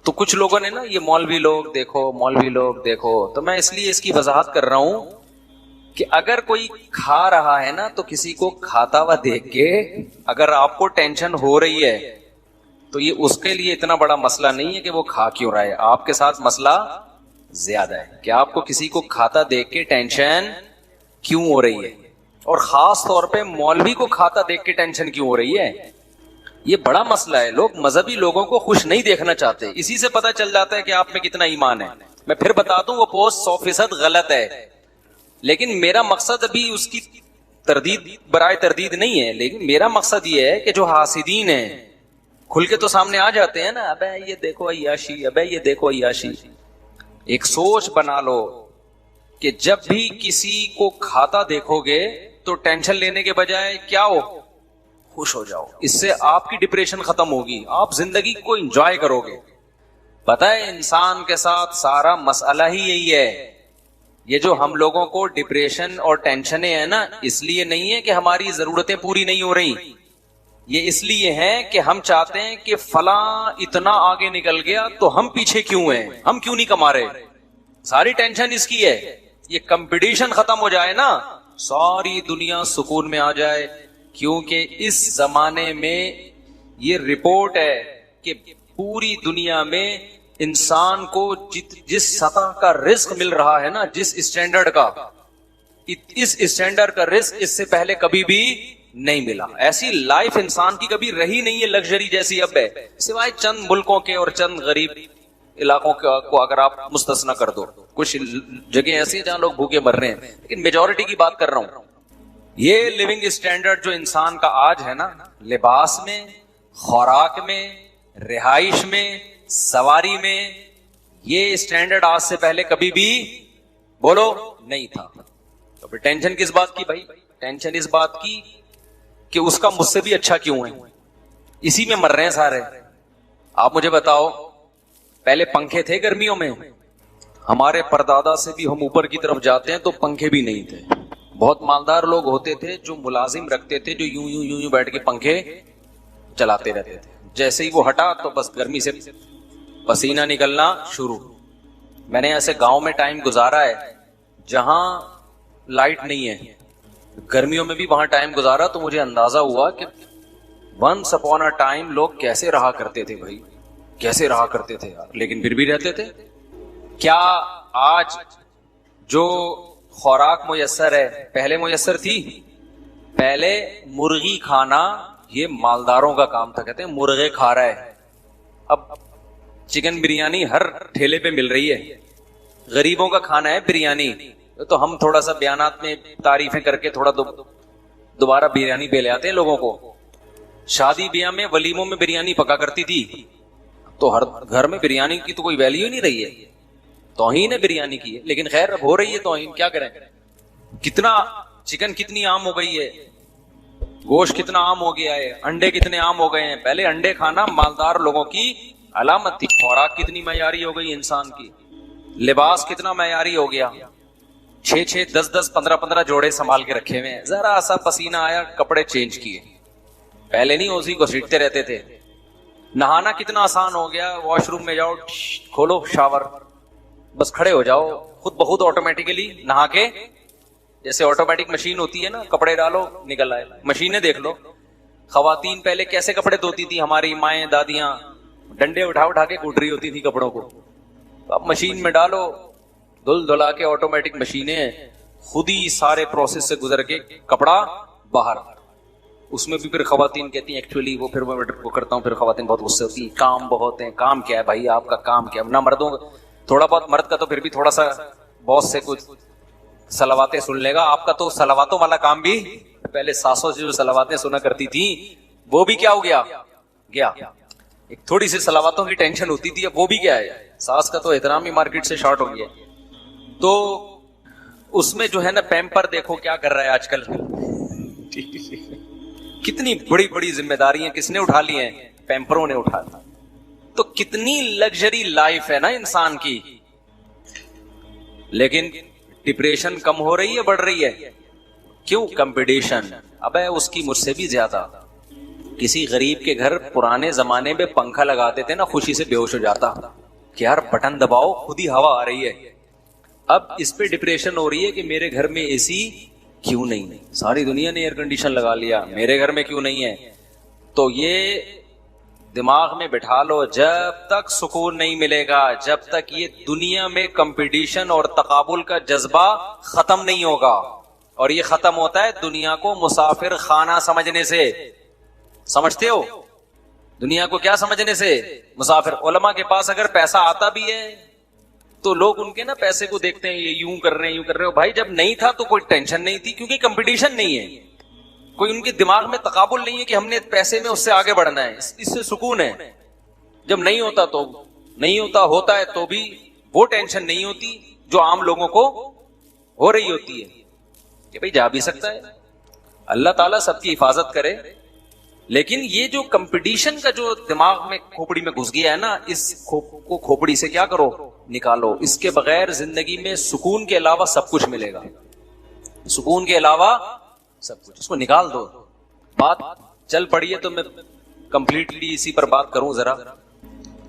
تو کچھ لوگوں نے نا یہ مولوی لوگ دیکھو, مولوی لوگ دیکھو, تو میں اس لیے اس کی وضاحت کر رہا ہوں کہ اگر کوئی کھا رہا ہے نا تو کسی کو کھاتا ہوا دیکھ کے اگر آپ کو ٹینشن ہو رہی ہے تو یہ اس کے لیے اتنا بڑا مسئلہ نہیں ہے کہ وہ کھا کیوں رہا ہے. آپ کے ساتھ مسئلہ زیادہ ہے کہ آپ کو کسی کو کھاتا دیکھ کے ٹینشن کیوں ہو رہی ہے, اور خاص طور پہ مولوی کو کھاتا دیکھ کے ٹینشن کیوں ہو رہی ہے. یہ بڑا مسئلہ ہے. لوگ مذہبی لوگوں کو خوش نہیں دیکھنا چاہتے, اسی سے پتہ چل جاتا ہے کہ آپ میں کتنا ایمان ہے. میں پھر بتا دوں وہ پوسٹ 100% غلط ہے, لیکن میرا مقصد ابھی اس کی تردید برائے تردید نہیں ہے, لیکن میرا مقصد یہ ہے کہ جو حاسدین ہیں کھل کے تو سامنے آ جاتے ہیں نا, ابے یہ دیکھو عیاشی, ابے یہ دیکھو عیاشی. ایک سوچ بنا لو کہ جب بھی کسی کو کھاتا دیکھو گے تو ٹینشن لینے کے بجائے کیا ہو, خوش ہو جاؤ. اس سے آپ کی ڈپریشن ختم ہوگی, آپ زندگی کو انجوائے کرو گے. پتہ ہے انسان کے ساتھ سارا مسئلہ ہی یہی ہے. یہ جو ہم لوگوں کو ڈپریشن اور ٹینشنیں ہیں نا، اس لیے نہیں ہے کہ ہماری ضرورتیں پوری نہیں ہو رہی، یہ اس لیے ہے کہ ہم چاہتے ہیں کہ فلاں اتنا آگے نکل گیا تو ہم پیچھے کیوں ہیں، ہم کیوں نہیں کما رہے. ساری ٹینشن اس کی ہے. یہ کمپٹیشن ختم ہو جائے نا، ساری دنیا سکون میں آ جائے. کیونکہ اس زمانے میں یہ رپورٹ ہے کہ پوری دنیا میں انسان کو جس سطح کا رزق مل رہا ہے نا، جس اسٹینڈرڈ کا، اس اسٹینڈرڈ کا رزق اس سے پہلے کبھی بھی نہیں ملا. ایسی لائف انسان کی کبھی رہی نہیں ہے لگژری جیسی اب ہے، سوائے چند ملکوں کے اور چند غریب علاقوں کو اگر آپ مستثنا کر دو. کچھ جگہ ایسی ہیں جہاں لوگ بھوکے مر رہے ہیں، لیکن میجورٹی کی بات کر رہا ہوں. یہ لیونگ اسٹینڈرڈ جو انسان کا آج ہے نا، لباس میں، خوراک میں، رہائش میں، سواری میں، یہ اسٹینڈرڈ آج سے پہلے کبھی بھی بولو نہیں تھا. تو پھر ٹینشن کس بات کی بھائی؟ ٹینشن اس بات کی کہ اس کا مجھ سے بھی اچھا کیوں ہے. اسی میں مر رہے ہیں سارے. آپ مجھے بتاؤ، پہلے پنکھے تھے گرمیوں میں؟ ہمارے پردادا سے بھی ہم اوپر کی طرف جاتے ہیں تو پنکھے بھی نہیں تھے. بہت مالدار لوگ ہوتے تھے جو ملازم رکھتے تھے، جو یوں یوں یوں یوں بیٹھ کے پنکھے چلاتے رہتے تھے. جیسے ہی وہ ہٹا تو بس گرمی سے پسینہ نکلنا شروع. میں نے ایسے گاؤں میں ٹائم گزارا ہے جہاں لائٹ نہیں ہے، گرمیوں میں بھی وہاں ٹائم گزارا تو مجھے اندازہ ہوا کہ ونس اپون اے ٹائم لوگ کیسے رہا کرتے تھے بھائی، کیسے رہا کرتے تھے یار. لیکن پھر بھی رہتے تھے. کیا آج جو خوراک میسر ہے پہلے میسر تھی؟ پہلے مرغی کھانا یہ مالداروں کا کام تھا، کہتے ہیں مرغے کھا رہا ہے. اب چکن بریانی ہر ٹھیلے پہ مل رہی ہے. غریبوں کا کھانا ہے بریانی. تو ہم تھوڑا سا بیانات میں تعریفیں کر کے تھوڑا دوبارہ بریانی پہ لے آتے ہیں لوگوں کو. شادی بیاہ میں ولیموں میں بریانی پکا کرتی تھی، تو ہر گھر میں بریانی کی تو کوئی ویلیو نہیں رہی ہے. توہین ہے بریانی کی ہے، لیکن خیر اب ہو رہی ہے توہین، کیا کریں. کتنا چکن کتنی عام ہو گئی ہے، گوشت کتنا عام ہو گیا ہے، انڈے کتنے عام ہو گئے ہیں. پہلے انڈے کھانا مالدار لوگوں کی علامت تھی. خوراک کتنی معیاری ہو گئی انسان کی. لباس کتنا معیاری ہو گیا، 6 10 15 جوڑے سنبھال کے رکھے ہوئے ہیں. ذرا سا پسینہ آیا کپڑے چینج کیے. پہلے نہیں اسی کو سیٹتے رہتے تھے. نہانا کتنا آسان ہو گیا، واش روم میں جاؤ، کھولو شاور، بس کھڑے ہو جاؤ خود بخود آٹومیٹیکلی نہا کے. جیسے آٹومیٹک مشین ہوتی ہے نا، کپڑے ڈالو نکل آئے. مشینیں دیکھ لو. خواتین پہلے کیسے کپڑے دھوتی تھی، ہماری مائیں دادیاں ڈنڈے اٹھا کے کوٹ رہی ہوتی تھی کپڑوں کو. اب مشین میں ڈالو، دھلا کے آٹومیٹک مشینیں خود ہی سارے پروسیس سے گزر کے کپڑا باہر. اس میں بھی پھر خواتین کہتی ہیں ایکچولی وہ پھر وہ کرتا ہوں، پھر خواتین بہت غصے ہوتی ہیں، کام بہت ہیں. کام کیا ہے بھائی آپ کا، کام کیا نہ مردوں تھوڑا بہت. مرد کا تو پھر بھی تھوڑا سا باس سے کچھ صلواتیں سن لے گا. آپ کا تو صلواتوں والا کام بھی، پہلے ساسوں سے جو صلواتیں سنا کرتی تھی وہ بھی کیا ہو گیا. ایک تھوڑی سی صلواتوں کی ٹینشن ہوتی تھی، اب وہ بھی کیا ہے، ساس کا تو احترام ہی مارکیٹ سے شارٹ ہو گیا. تو اس میں جو ہے نا پیمپر دیکھو کیا کر رہا ہے آج کل. کتنی بڑی بڑی ذمہ داریاں کس نے اٹھا لی ہیں؟ پیمپروں نے اٹھا لی. تو کتنی لگژری لائف ہے نا انسان کی. لیکن ڈپریشن کم ہو رہی ہے بڑھ رہی ہے؟ کیوں؟ کمپٹیشن. اب اس کی مجھ سے بھی زیادہ. کسی غریب کے گھر پرانے زمانے میں پنکھا لگاتے تھے نا، خوشی سے بے ہوش ہو جاتا کہ یار بٹن دباؤ خود ہی ہوا آ رہی ہے. اب اس پہ ڈپریشن ہو رہی ہے کہ میرے گھر میں اے سی کیوں نہیں. ساری دنیا نے ایئر کنڈیشن لگا لیا، میرے گھر میں کیوں نہیں ہے. تو یہ دماغ میں بٹھا لو، جب تک سکون نہیں ملے گا، جب تک یہ دنیا میں کمپٹیشن اور تقابل کا جذبہ ختم نہیں ہوگا. اور یہ ختم ہوتا ہے دنیا کو مسافر خانہ سمجھنے سے. سمجھتے ہو دنیا کو کیا سمجھنے سے؟ مسافر. علماء کے پاس اگر پیسہ آتا بھی ہے تو لوگ ان کے نا پیسے کو دیکھتے ہیں، یہ یوں کر رہے ہیں یوں کر رہے ہو. بھائی جب نہیں تھا تو کوئی ٹینشن نہیں تھی، کیونکہ کمپٹیشن نہیں ہے، کوئی ان کے دماغ میں تقابل نہیں ہے کہ ہم نے پیسے میں اس سے آگے بڑھنا ہے. اس سے سکون ہے. جب نہیں ہوتا تو نہیں ہوتا ہے تو بھی وہ ٹینشن نہیں ہوتی جو عام لوگوں کو ہو رہی ہوتی ہے کہ بھائی جا بھی سکتا ہے. اللہ تعالیٰ سب کی حفاظت کرے. لیکن یہ جو کمپٹیشن کا جو دماغ میں کھوپڑی میں گھس گیا ہے نا, اس کو کھوپڑی سے کیا کرو, نکالو. اس کے بغیر زندگی میں سکون کے علاوہ سب کچھ ملے گا, سکون کے علاوہ سب کچھ, اس کو نکال دو. بات چل پڑی ہے تو میں کمپلیٹلی اسی پر بات کروں ذرا.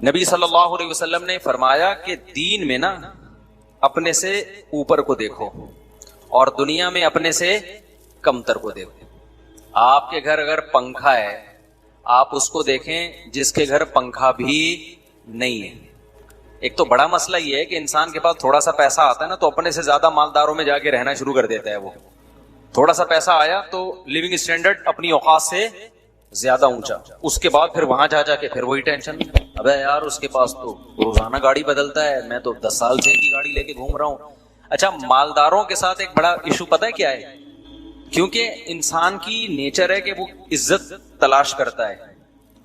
نبی صلی اللہ علیہ وسلم نے فرمایا کہ دین میں نا اپنے سے اوپر کو دیکھو اور دنیا میں اپنے سے کمتر کو دیکھو. آپ کے گھر اگر پنکھا ہے, آپ اس کو دیکھیں جس کے گھر پنکھا بھی نہیں ہے. ایک تو بڑا مسئلہ یہ ہے کہ انسان کے پاس تھوڑا سا پیسہ آتا ہے نا, تو اپنے سے زیادہ مالداروں میں جا کے رہنا شروع کر دیتا ہے. وہ تھوڑا سا پیسہ آیا تو لیونگ اسٹینڈرڈ اپنی اوقات سے زیادہ اونچا, اس کے بعد پھر وہاں جا کے پھر وہی ٹینشن, ابے یار اس کے پاس تو روزانہ گاڑی بدلتا ہے, میں تو 10 سال سے ایک ہی گاڑی لے کے گھوم رہا ہوں. اچھا, مالداروں کے ساتھ ایک بڑا ایشو پتہ ہے کیا ہے, کیونکہ انسان کی نیچر ہے کہ وہ عزت تلاش کرتا ہے.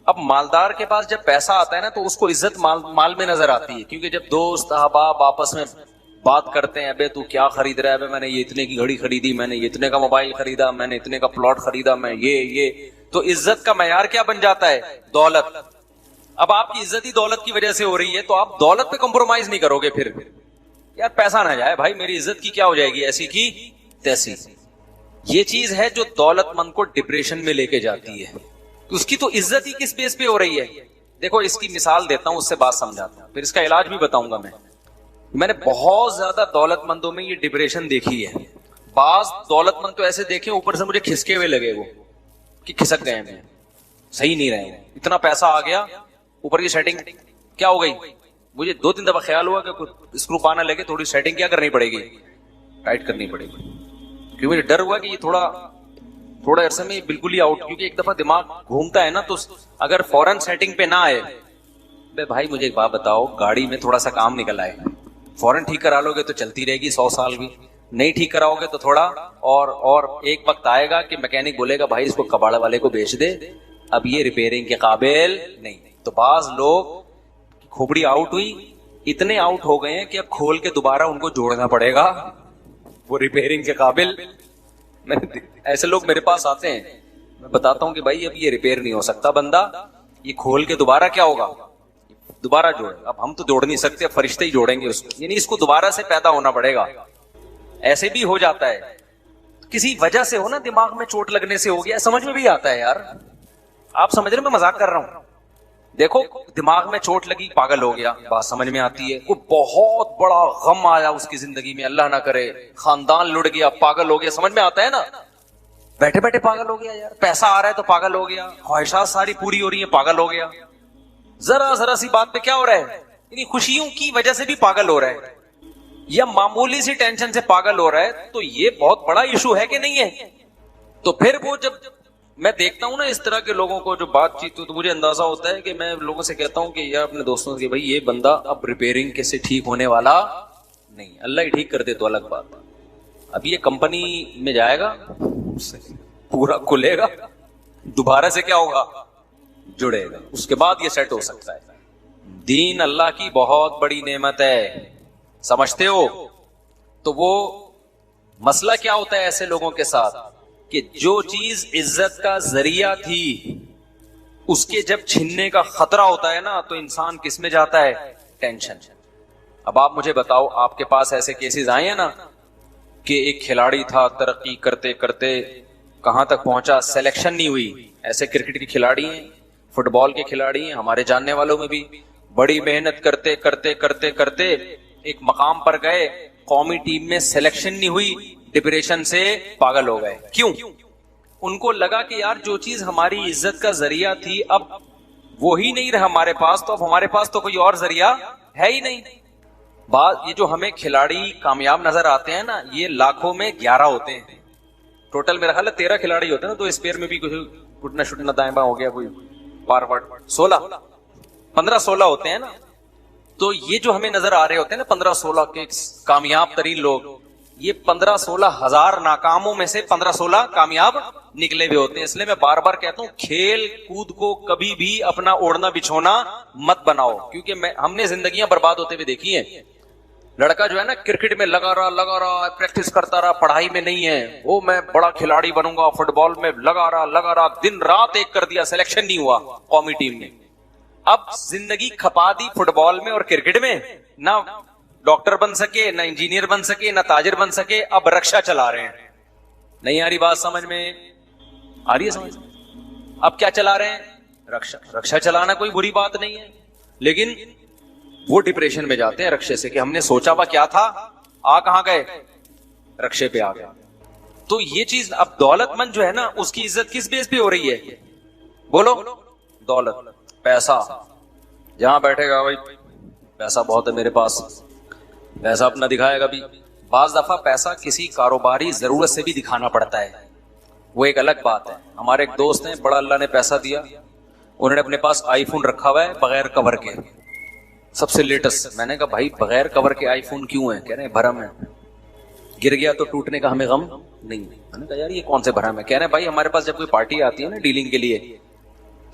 اب مالدار کے پاس جب پیسہ آتا ہے نا تو اس کو عزت مال میں نظر آتی ہے, کیونکہ جب دوست احباب آپس میں بات کرتے ہیں, ابے تو کیا خرید رہا ہے, ابے میں نے یہ اتنے کی گھڑی خریدی, میں نے یہ اتنے کا موبائل خریدا, میں نے اتنے کا پلاٹ خریدا, میں یہ تو عزت کا معیار کیا بن جاتا ہے, دولت. اب آپ کی عزت ہی دولت کی وجہ سے ہو رہی ہے, تو آپ دولت پہ کمپرومائز نہیں کرو گے. پھر یار پیسہ نہ جائے بھائی, میری عزت کی کیا ہو جائے گی, ایسی کی تیسی. یہ چیز ہے جو دولت مند کو ڈپریشن میں لے کے جاتی ہے. اس کی تو عزت ہی کس بیس پہ ہو رہی ہے. دیکھو اس کی مثال دیتا ہوں, اس سے بات سمجھاتا ہوں, پھر اس کا علاج بھی بتاؤں گا. میں نے بہت زیادہ دولت مندوں میں یہ ڈپریشن دیکھی ہے. بعض دولت مند تو ایسے دیکھے اوپر سے مجھے کھسکے ہوئے لگے, وہ کہ کھسک گئے ہیں, صحیح نہیں رہے. اتنا پیسہ آ گیا, اوپر کی سیٹنگ کیا ہو گئی, مجھے 2-3 دفعہ خیال ہوا کہ اسکرو پانا لے کے تھوڑی سیٹنگ کیا کرنی پڑے گی, ٹائٹ کرنی پڑے گی. کیونکہ مجھے ڈر ہوا کہ یہ تھوڑا عرصے میں بالکل ہی آؤٹ, کیونکہ ایک دفعہ دماغ گھومتا ہے نا, تو اگر فوراً سیٹنگ پہ نہ آئے, بھائی مجھے ایک بات بتاؤ, گاڑی میں تھوڑا سا کام نکل آئے, فوراً ٹھیک کرا لو گے تو چلتی رہے گی 100 سال بھی, نہیں ٹھیک کراؤ گے تو تھوڑا اور ایک وقت آئے گا کہ میکینک بولے گا بھائی اس کو کباڑ والے کو بیچ دے, اب یہ ریپیئرنگ کے قابل نہیں. تو بعض لوگ کھوپڑی آؤٹ ہوئی, اتنے آؤٹ ہو گئے ہیں کہ اب کھول کے دوبارہ ان کو جوڑنا پڑے گا, وہ ریپیئرنگ کے قابل. ایسے لوگ میرے پاس آتے ہیں, میں بتاتا ہوں کہ بھائی اب یہ ریپیئر نہیں ہو سکتا بندہ, یہ کھول کے دوبارہ کیا ہوگا, دوبارہ جوڑے. اب ہم تو جوڑ نہیں سکتے, فرشتے ہی جوڑیں گے اس کو, یعنی اس کو دوبارہ سے پیدا ہونا پڑے گا. ایسے بھی ہو جاتا ہے, کسی وجہ سے ہو نا, دماغ میں چوٹ لگنے سے ہو گیا, سمجھ میں بھی آتا ہے یار. آپ سمجھ رہے, میں مذاق کر رہا ہوں. دیکھو دماغ میں چوٹ لگی, پاگل ہو گیا, بات سمجھ میں آتی ہے. کوئی بہت بڑا غم آیا اس کی زندگی میں, اللہ نہ کرے, خاندان لٹ گیا, پاگل ہو گیا, سمجھ میں آتا ہے نا. بیٹھے بیٹھے پاگل ہو گیا یار, پیسہ آ رہا ہے تو پاگل ہو گیا, خواہشات ساری پوری ہو رہی ہیں, پاگل ہو گیا. ذرا سی بات پہ کیا ہو رہا ہے, یعنی خوشیوں کی وجہ سے بھی پاگل ہو رہا ہے, یا معمولی سی ٹینشن سے پاگل ہو رہا ہے, تو یہ بہت بڑا ایشو ہے کہ نہیں ہے. تو پھر وہ جب میں دیکھتا ہوں نا اس طرح کے لوگوں کو جو بات چیت, تو مجھے اندازہ ہوتا ہے کہ میں لوگوں سے کہتا ہوں کہ یا اپنے دوستوں سے, بھائی یہ بندہ اب ریپیئرنگ کے سے ٹھیک ہونے والا نہیں, اللہ ہی ٹھیک کر دے تو الگ بات. اب یہ کمپنی میں جائے گا, پورا کھلے گا, دوبارہ سے کیا ہوگا, جڑے گا, اس کے بعد یہ سیٹ ہو سکتا ہے. دین اللہ کی بہت بڑی نعمت ہے, سمجھتے ہو. تو وہ مسئلہ کیا ہوتا ہے ایسے لوگوں کے ساتھ, کہ جو چیز عزت کا ذریعہ تھی اس کے جب چھننے کا خطرہ ہوتا ہے نا, تو انسان کس میں جاتا ہے, ٹینشن. اب آپ مجھے بتاؤ, آپ کے پاس ایسے کیسز آئے ہیں نا کہ ایک کھلاڑی تھا, ترقی کرتے کرتے کہاں تک پہنچا, سلیکشن نہیں ہوئی. ایسے کرکٹ کے کھلاڑی ہیں, فٹ بال کے کھلاڑی ہیں, ہمارے جاننے والوں میں بھی بڑی محنت کرتے کرتے کرتے کرتے ایک مقام پر گئے, قومی ٹیم میں سلیکشن نہیں ہوئی, ڈپریشن سے پاگل ہو گئے. کیوں؟ ان کو لگا کہ یار جو چیز ہماری عزت کا ذریعہ تھی اب وہی نہیں رہا ہمارے پاس, تو اب ہمارے پاس تو کوئی اور ذریعہ ہے ہی نہیں. یہ جو ہمیں کھلاڑی کامیاب نظر آتے ہیں نا, یہ لاکھوں میں 11 ہوتے ہیں ٹوٹل. میرا خیال ہے 13 کھلاڑی ہوتے ہیں نا, تو اسپیئر میں بھی کچھ ٹوٹنا شٹنا دائیں بائیں ہو گیا, کوئی فارورڈ 15-16 ہوتے ہیں نا. تو یہ جو ہمیں نظر آ رہے ہوتے ہیں نا 15-16 کے کامیاب ترین لوگ, یہ 15-16 ہزار ناکاموں میں سے 15-16 کامیاب نکلے ہوئے ہوتے ہیں. اس لیے میں بار بار کہتا ہوں, کھیل کود کو کبھی بھی اپنا اوڑھنا بچھونا مت بناؤ, کیونکہ ہم نے زندگیاں برباد ہوتے ہوئے دیکھی ہیں. لڑکا جو ہے نا کرکٹ میں لگا رہا پریکٹس کرتا رہا, پڑھائی میں نہیں ہے, وہ میں بڑا کھلاڑی بنوں گا, فٹ بال میں لگا رہا دن رات ایک کر دیا, سلیکشن نہیں ہوا قومی ٹیم میں. اب زندگی کھپا دی فٹ بال میں اور کرکٹ میں, نہ ڈاکٹر بن سکے, نہ انجینئر بن سکے, نہ تاجر بن سکے, اب رکشا چلا رہے ہیں. نہیں آ رہی بات سمجھ میں؟ آ رہی ہے سمجھ؟ اب کیا چلا رہے ہیں؟ رکشا چلانا کوئی بری بات نہیں ہے, لیکن وہ ڈپریشن میں جاتے ہیں رکشے سے کہ ہم نے سوچا ہوا کیا تھا, آ کہاں گئے, رکشے پہ آ گئے. تو یہ چیز اب دولت مند جو ہے نا اس کی عزت کس بیس پہ ہو رہی ہے؟ بولو. دولت, پیسہ. جہاں بیٹھے گا بھائی پیسہ بہت ہے میرے پاس, پیسہ اپنا دکھائے گا بھی. بعض دفعہ پیسہ کسی کاروباری ضرورت سے بھی دکھانا پڑتا ہے, وہ ایک الگ بات ہے. ہمارے ایک دوست ہیں, بڑا اللہ نے پیسہ دیا, انہوں نے اپنے پاس آئی فون رکھا ہوا ہے بغیر کور کے, سب سے لیٹسٹ. میں نے کہا بھائی بغیر کور کے آئی فون کیوں ہے؟ کہہ رہے ہیں بھرم ہے, گر گیا تو ٹوٹنے کا ہمیں غم نہیں. میں نے کہا یار یہ کون سے بھرم ہے؟ کہہ رہے ہیں بھائی ہمارے پاس جب کوئی پارٹی آتی ہے نا ڈیلنگ کے لیے,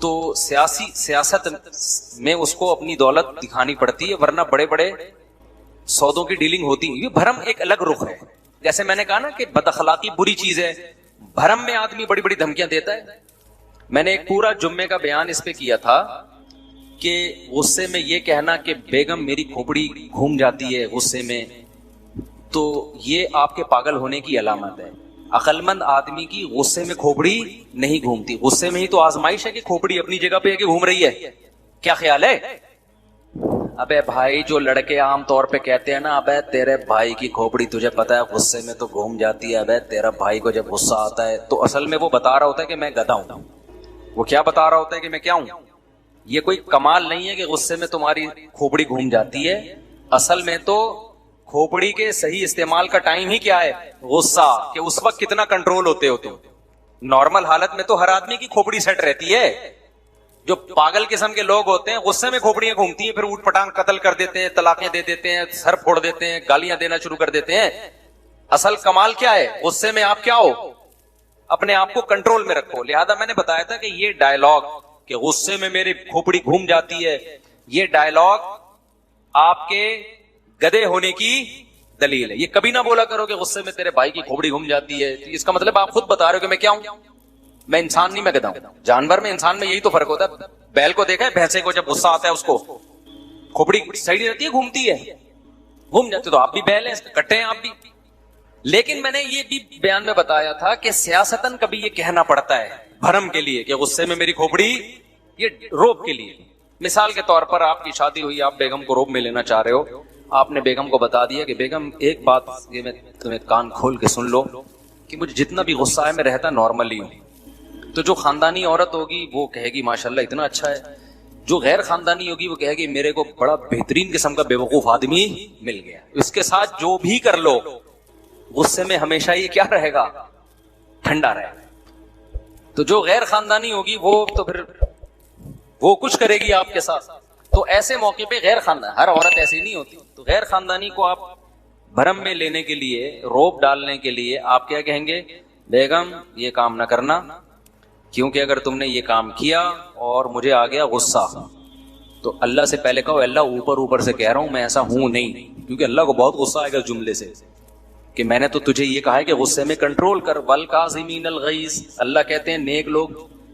تو سیاست میں اس کو اپنی دولت دکھانی پڑتی ہے, ورنہ بڑے بڑے سودوں کی ڈیلنگ ہوتی ہے. یہ بھرم ایک الگ رخ ہے. جیسے میں نے کہا نا کہ بد اخلاقی بری چیز ہے, بھرم میں آدمی بڑی بڑی دھمکیاں دیتا ہے. میں نے ایک پورا جمعے کا بیان اس پہ کیا تھا کہ غصے میں یہ کہنا کہ بیگم میری کھوپڑی گھوم جاتی ہے غصے میں, تو یہ آپ کے پاگل ہونے کی علامت ہے. عقل مند آدمی کی غصے میں کھوپڑی نہیں گھومتی, غصے میں ہی تو آزمائش ہے کہ کھوپڑی اپنی جگہ پہ ہے کہ گھوم رہی ہے. کیا خیال ہے؟ ابے بھائی جو لڑکے عام طور پہ کہتے ہیں نا ابے تیرے بھائی کی کھوپڑی تجھے پتا ہے غصے میں تو گھوم جاتی ہے, ابے تیرا بھائی کو جب غصہ آتا ہے, تو اصل میں وہ بتا رہا ہوتا ہے کہ میں گدھا ہوں. وہ کیا بتا رہا ہوتا ہے کہ میں کیا ہوں. یہ کوئی کمال نہیں ہے کہ غصے میں تمہاری کھوپڑی گھوم جاتی ہے. اصل میں تو کھوپڑی کے صحیح استعمال کا ٹائم ہی کیا ہے؟ غصہ. کہ اس وقت کتنا کنٹرول ہوتے ہو تم. نارمل حالت میں تو ہر آدمی کی کھوپڑی سیٹ رہتی ہے. جو پاگل قسم کے لوگ ہوتے ہیں غصے میں کھوپڑیاں گھومتی ہیں, پھر اوٹ پٹانگ قتل کر دیتے ہیں, طلاقیں دے دیتے ہیں, سر پھوڑ دیتے ہیں, گالیاں دینا شروع کر دیتے ہیں. اصل کمال کیا ہے؟ غصے میں آپ کیا ہو؟ اپنے آپ کو کنٹرول میں رکھو. لہذا میں نے بتایا تھا کہ یہ ڈائلاگ کہ غصے میں میری کھوپڑی گھوم جاتی ہے, یہ ڈائلاگ آپ کے گدے ہونے کی دلیل ہے. یہ کبھی نہ بولا کرو کہ غصے میں تیرے بھائی کی کھوپڑی گھوم جاتی ہے. اس کا مطلب آپ خود بتا رہے ہو کہ میں کیا ہوں؟ میں انسان نہیں, میں گدھا ہوں. جانور میں انسان میں یہی تو فرق ہوتا ہے. بیل کو دیکھا ہے, بھینسے کو جب غصہ آتا ہے اس کو کھوپڑی صحیح نہیں رہتی ہے, گھومتی ہے, گھوم جاتی. تو آپ بھی بیل ہیں, کٹے ہیں آپ بھی. لیکن میں نے یہ بھی بیان میں بتایا تھا کہ سیاستاً کبھی یہ کہنا پڑتا ہے بھرم کے لیے کہ غصے میں میری کھوپڑی, یہ روب کے لیے. مثال کے طور پر آپ کی شادی ہوئی, آپ بیگم کو روب میں لینا چاہ رہے ہو, آپ نے بیگم کو بتا دیا کہ بیگم ایک بات یہ میں تمہیں کان کھول کے سن لو کہ مجھے جتنا بھی غصہ ہے میں رہتا نارملی ہوں. تو جو خاندانی عورت ہوگی وہ کہے گی ماشاءاللہ اتنا اچھا ہے, جو غیر خاندانی ہوگی وہ کہے گی میرے کو بڑا بہترین قسم کا بیوقوف آدمی مل گیا. اس کے ساتھ جو بھی کر لو غصے میں ہمیشہ یہ کیا رہے گا؟ ٹھنڈا رہے گا. تو جو غیر خاندانی ہوگی وہ تو پھر وہ کچھ کرے گی آپ کے ساتھ. تو ایسے موقع پہ غیر خاندانی, ہر عورت ایسی نہیں ہوتی, تو غیر خاندانی کو آپ بھرم میں لینے کے لیے, روب ڈالنے کے لیے آپ کیا کہیں گے؟ بیگم یہ کام نہ کرنا, کیونکہ اگر تم نے یہ کام کیا اور مجھے آ گیا غصہ تو اللہ سے پہلے کہو اللہ اوپر اوپر سے کہہ رہا ہوں میں ایسا ہوں نہیں, کیونکہ اللہ کو بہت غصہ آئے گا جملے سے کہ میں نے تو تجھے یہ کہا ہے کہ غصے میں کنٹرول کر. والکاظمین الغیظ, اللہ کہتے ہیں نیک لوگ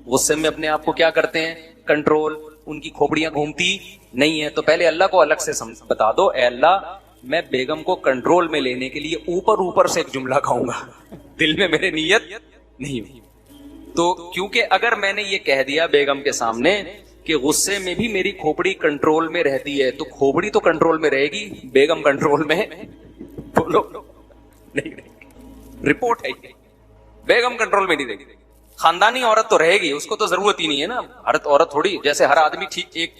غصے میں اپنے آپ کو کیا کرتے ہیں؟ کنٹرول. ان کی کھوپڑیاں گھومتی نہیں ہے. تو پہلے اللہ کو الگ سے بتا دو, اے اللہ میں بیگم کو کنٹرول میں لینے کے لیے اوپر اوپر سے ایک جملہ کہوں گا, دل میں میرے نیت نہیں ہوئی. تو کیونکہ اگر میں نے یہ کہہ دیا بیگم کے سامنے کہ غصے میں بھی میری کھوپڑی کنٹرول میں رہتی ہے, تو کھوپڑی تو کنٹرول میں رہے گی, بیگم کنٹرول میں بولو نہیں رہے گی. رپورٹ ہے بیگم کنٹرول میں نہیں رہے گی. خاندانی عورت تو رہے گی, اس کو تو ضرورت ہی نہیں ہے نا. ہر عورت تھوڑی, جیسے ہر آدمی ٹھیک ایک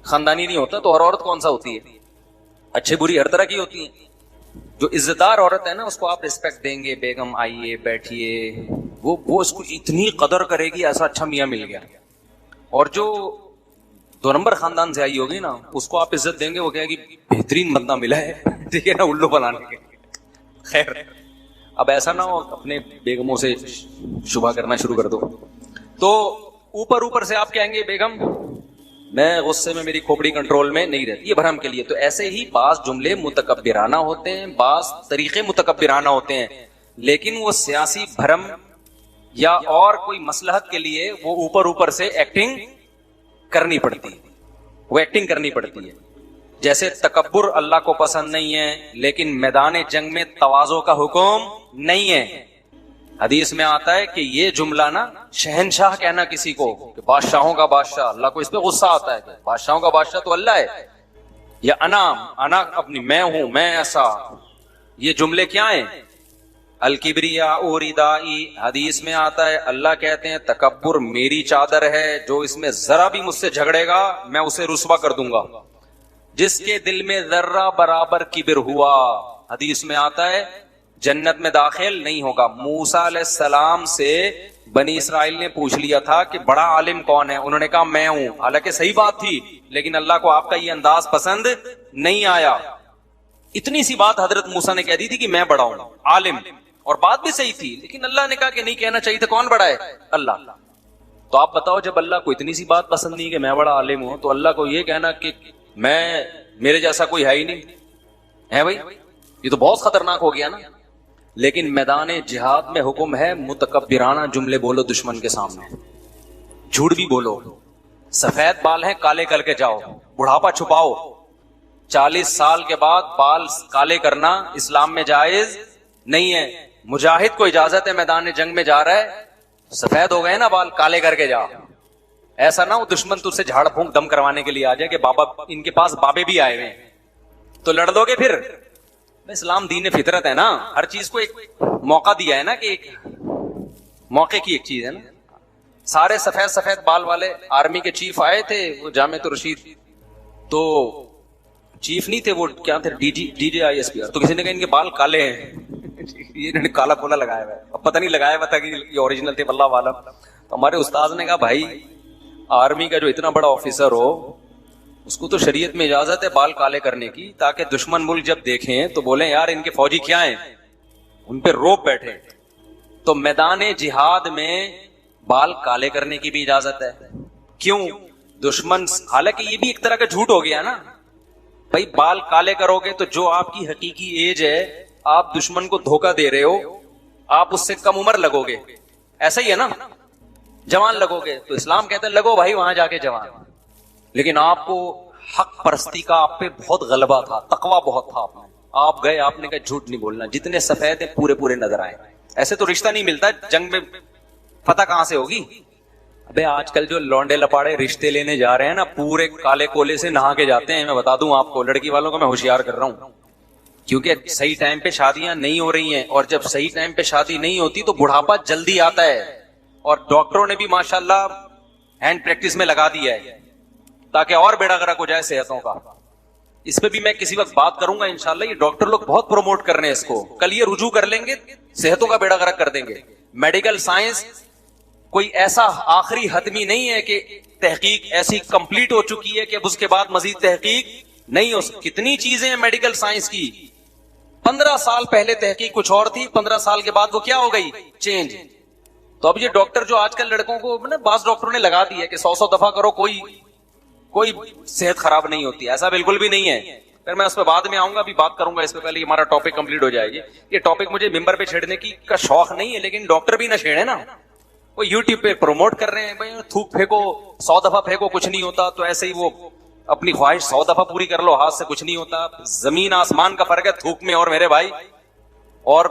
خاندانی نہیں ہوتا, تو ہر عورت کون سا ہوتی ہے؟ اچھے بری ہر طرح کی ہوتی ہیں. جو عزت دار عورت ہے نا اس کو آپ ریسپیکٹ دیں گے, بیگم آئیے بیٹھیے, وہ اس کو اتنی قدر کرے گی ایسا اچھا میاں مل گیا. اور جو 2 نمبر خاندان سے آئی ہوگی نا اس کو آپ عزت دیں گے, وہ کہے گی بہترین بندہ ملا ہے, ٹھیک ہے نا, الو بنانے کے. خیر اب ایسا نہ ہو اپنے بیگموں سے شبہ کرنا شروع کر دو. تو اوپر اوپر سے آپ کہیں گے بیگم میں غصے میں میری کھوپڑی کنٹرول میں نہیں رہتی، یہ بھرم کے لیے. تو ایسے ہی بعض جملے متکبرانہ ہوتے ہیں، بعض طریقے متکبرانہ ہوتے ہیں، لیکن وہ سیاسی بھرم یا اور کوئی مصلحت کے لیے وہ اوپر سے ایکٹنگ کرنی پڑتی ہے، وہ ایکٹنگ کرنی پڑتی ہے. جیسے تکبر اللہ کو پسند نہیں ہے، لیکن میدان جنگ میں تواضع کا حکم نہیں ہے. حدیث میں آتا ہے کہ یہ جملہ نا شہنشاہ کہنا کسی کو کہ بادشاہوں کا بادشاہ، اللہ کو اس پہ غصہ آتا ہے کہ بادشاہوں کا بادشاہ تو اللہ ہے. یا انا اپنی میں ہوں، میں ایسا، یہ جملے کیا ہیں؟ الکبریاء ردائی. حدیث میں آتا ہے اللہ کہتے ہیں تکبر میری چادر ہے، جو اس میں ذرا بھی مجھ سے جھگڑے گا میں اسے رسوا کر دوں گا. جس کے دل میں ذرہ برابر کبر ہوا، حدیث میں آتا ہے جنت میں داخل نہیں ہوگا. موسیٰ علیہ السلام سے بنی اسرائیل نے پوچھ لیا تھا کہ بڑا عالم کون ہے، انہوں نے کہا میں ہوں. حالانکہ صحیح بات تھی، لیکن اللہ کو آپ کا یہ انداز پسند نہیں آیا. اتنی سی بات حضرت موسیٰ نے کہہ دی تھی کہ میں بڑا ہوں عالم، اور بات بھی صحیح تھی، لیکن اللہ نے کہا کہ نہیں کہنا چاہیے تھا. کون بڑا ہے؟ اللہ. تو آپ بتاؤ جب اللہ کو اتنی سی بات پسند نہیں کہ میں بڑا عالم ہوں، تو اللہ کو یہ کہنا کہ میرے جیسا کوئی ہے ہی نہیں ہے بھائی، یہ تو بہت خطرناک ہو گیا نا. لیکن میدان جہاد میں حکم ہے متکبرانہ جملے بولو دشمن کے سامنے، جھوٹ بھی بولو. سفید بال ہیں کالے کر کے جاؤ، بڑھاپا چھپاؤ. 40 سال کے بعد بال کالے کرنا اسلام میں جائز نہیں ہے. مجاہد کو اجازت ہے میدان جنگ میں جا رہا ہے، سفید ہو گئے نا بال، کالے کر کے جا. ایسا نہ ہو دشمن تجھ سے جھاڑ پھونک دم کروانے کے لیے آ جائے کہ بابا ان کے پاس بابے بھی آئے ہوئے ہیں تو لڑ دو گے. پھر اسلام دین فطرت ہے نا، ہر چیز کو ایک موقع دیا ہے نا، کہ ایک موقع کی ایک چیز ہے نا. سارے سفید بال والے آرمی کے چیف آئے تھے وہ جامعۃ الرشید، تو چیف نہیں تھے وہ، کیا تھے، D J I S P. تو کسی نے کہا ان کے بال کالے ہیں یہ انہوں نے کالا کولا لگایا ہوا ہے. اب پتہ نہیں لگایا ہوا تھا کہ یہ اوریجنل تھے، واللہ عالم. تو ہمارے استاد نے کہا بھائی آرمی کا جو اتنا بڑا آفیسر ہو اس کو تو شریعت میں اجازت ہے بال کالے کرنے کی، تاکہ دشمن ملک جب دیکھیں تو بولیں یار ان کے فوجی کیا ہیں، ان پہ روپ بیٹھے. تو میدان جہاد میں بال کالے کرنے کی بھی اجازت ہے. کیوں؟ دشمن، حالانکہ یہ بھی ایک طرح کا جھوٹ ہو گیا نا بھائی. بال کالے کرو گے تو جو آپ کی حقیقی ایج ہے آپ دشمن کو دھوکہ دے رہے ہو، آپ اس سے کم عمر لگو گے. ایسا ہی ہے نا، جوان لگو گے. تو اسلام کہتا ہے لگو بھائی وہاں جا کے جوان. لیکن آپ کو حق پرستی کا آپ پہ بہت غلبہ تھا، تقویٰ بہت تھا. آپ گئے، آپ نے کہا جھوٹ نہیں بولنا، جتنے سفید ہیں پورے نظر آئے. ایسے تو رشتہ نہیں ملتا، جنگ میں فتح کہاں سے ہوگی. ابے آج کل جو لونڈے لپاڑے رشتے لینے جا رہے ہیں نا، پورے کالے کولے سے نہا کے جاتے ہیں. میں بتا دوں آپ کو، لڑکی والوں کو میں ہوشیار کر رہا ہوں، کیونکہ صحیح ٹائم پہ شادیاں نہیں ہو رہی ہیں، اور جب صحیح ٹائم پہ شادی نہیں ہوتی تو بڑھاپا جلدی آتا ہے. اور ڈاکٹروں نے بھی ماشاءاللہ ہینڈ پریکٹس میں لگا دیا ہے تاکہ اور بیڑا غرق ہو جائے صحتوں کا. اس پہ بھی میں کسی وقت بات کروں گا انشاءاللہ. یہ ڈاکٹر لوگ بہت پروموٹ کر رہے ہیں اس کو، کل یہ رجوع کر لیں گے، صحتوں کا بیڑا غرق کر دیں گے. میڈیکل سائنس کوئی ایسا آخری حتمی نہیں ہے کہ تحقیق ایسی کمپلیٹ ہو چکی ہے کہ اب اس کے بعد مزید تحقیق نہیں ہو سکتی. کتنی چیزیں ہیں میڈیکل سائنس کی. 15 سال پہلے تحقیق کچھ اور تھی، 15 سال کے بعد وہ کیا ہو گئی، چینج. تو اب یہ ڈاکٹر جو آج کل لڑکوں کو، بعض ڈاکٹروں نے لگا دی ہے کہ 100 دفعہ کرو کوئی صحت خراب نہیں ہوتی. ایسا بالکل بھی نہیں ہے. پھر میں اس پہ بعد میں آؤں گا، ابھی بات کروں گا اس پہ، پہلے ہمارا ٹاپک کمپلیٹ ہو جائے گی. یہ ٹاپک مجھے ممبر پہ چھیڑنے کا شوق نہیں ہے، لیکن ڈاکٹر بھی نہ چھیڑے نا. وہ یوٹیوب پہ پروموٹ کر رہے ہیں بھائی تھوک پھینکو، 100 دفعہ پھینکو کچھ نہیں ہوتا. تو ایسے ہی وہ اپنی خواہش 100 دفعہ پوری کر لو، ہاتھ سے کچھ نہیں ہوتا. زمین آسمان کا فرق ہے تھوک میں اور میرے بھائی. اور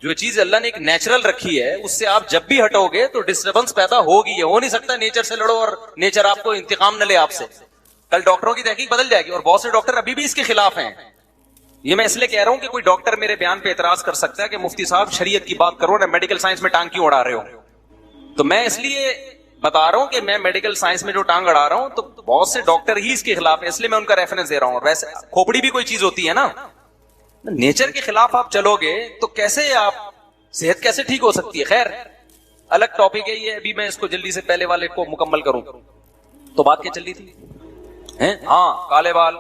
جو چیز اللہ نے ایک نیچرل رکھی ہے اس سے آپ جب بھی ہٹو گے تو ڈسٹربنس پیدا ہوگی. یہ ہو نہیں سکتا نیچر سے لڑو اور نیچر آپ کو انتقام نہ لے آپ سے. کل ڈاکٹروں کی تحقیق بدل جائے گی، اور بہت سے ڈاکٹر ابھی بھی اس کے خلاف ہیں. یہ میں اس لیے کہہ رہا ہوں کہ کوئی ڈاکٹر میرے بیان پہ اعتراض کر سکتا ہے کہ مفتی صاحب شریعت کی بات کرو نا، میڈیکل سائنس میں ٹانگ کیوں اڑا رہے ہو. تو میں اس لیے بتا رہا ہوں کہ میں میڈیکل سائنس میں جو ٹانگ اڑا رہا ہوں تو بہت سے ڈاکٹر ہی اس کے خلاف ہیں، اس لیے میں ان کا ریفرنس دے رہا ہوں. اور ویسے کھوپڑی بھی کوئی چیز ہوتی ہے نا، نیچر کے خلاف آپ چلو گے تو کیسے آپ صحت کیسے ٹھیک ہو سکتی ہے. خیر الگ ٹاپک ہے یہ، ابھی میں اس کو جلدی سے پہلے والے کو مکمل کروں. تو بات کیا چل رہی تھی؟ ہاں کالے بال.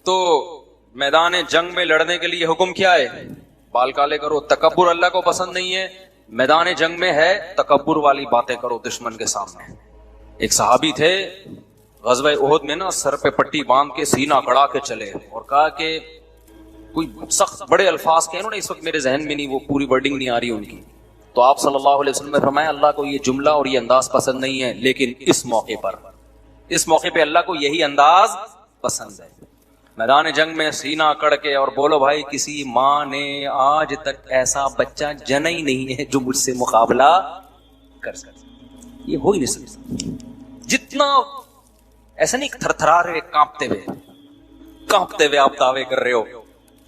تو میدان جنگ میں لڑنے کے لیے حکم کیا ہے؟ بال کالے کرو. تکبر اللہ کو پسند نہیں ہے. میدان جنگ میں ہے تکبر والی باتیں کرو دشمن کے سامنے. ایک صحابی تھے غزوہ احد میں نا سر پہ پٹی باندھ کے سینہ کڑا کے چلے اور کہا کہ کوئی سخت بڑے الفاظ کے انہوں نے، اس وقت میرے ذہن میں نہیں، وہ پوری ورڈنگ نہیں آ رہی ان کی. تو آپ صلی اللہ علیہ وسلم نے فرمایا اللہ کو یہ جملہ اور یہ انداز پسند نہیں ہے، لیکن اس موقع پہ اللہ کو یہی انداز پسند ہے. میدان جنگ میں سینہ کڑ کے اور بولو بھائی کسی ماں نے آج تک ایسا بچہ جنا ہی نہیں ہے جو مجھ سے مقابلہ کر سکے. یہ ہو ہی نہیں سکتا. جتنا ایسا نہیں تھر تھرا رہے کانپتے ہوئے آپ دعوے کر رہے ہو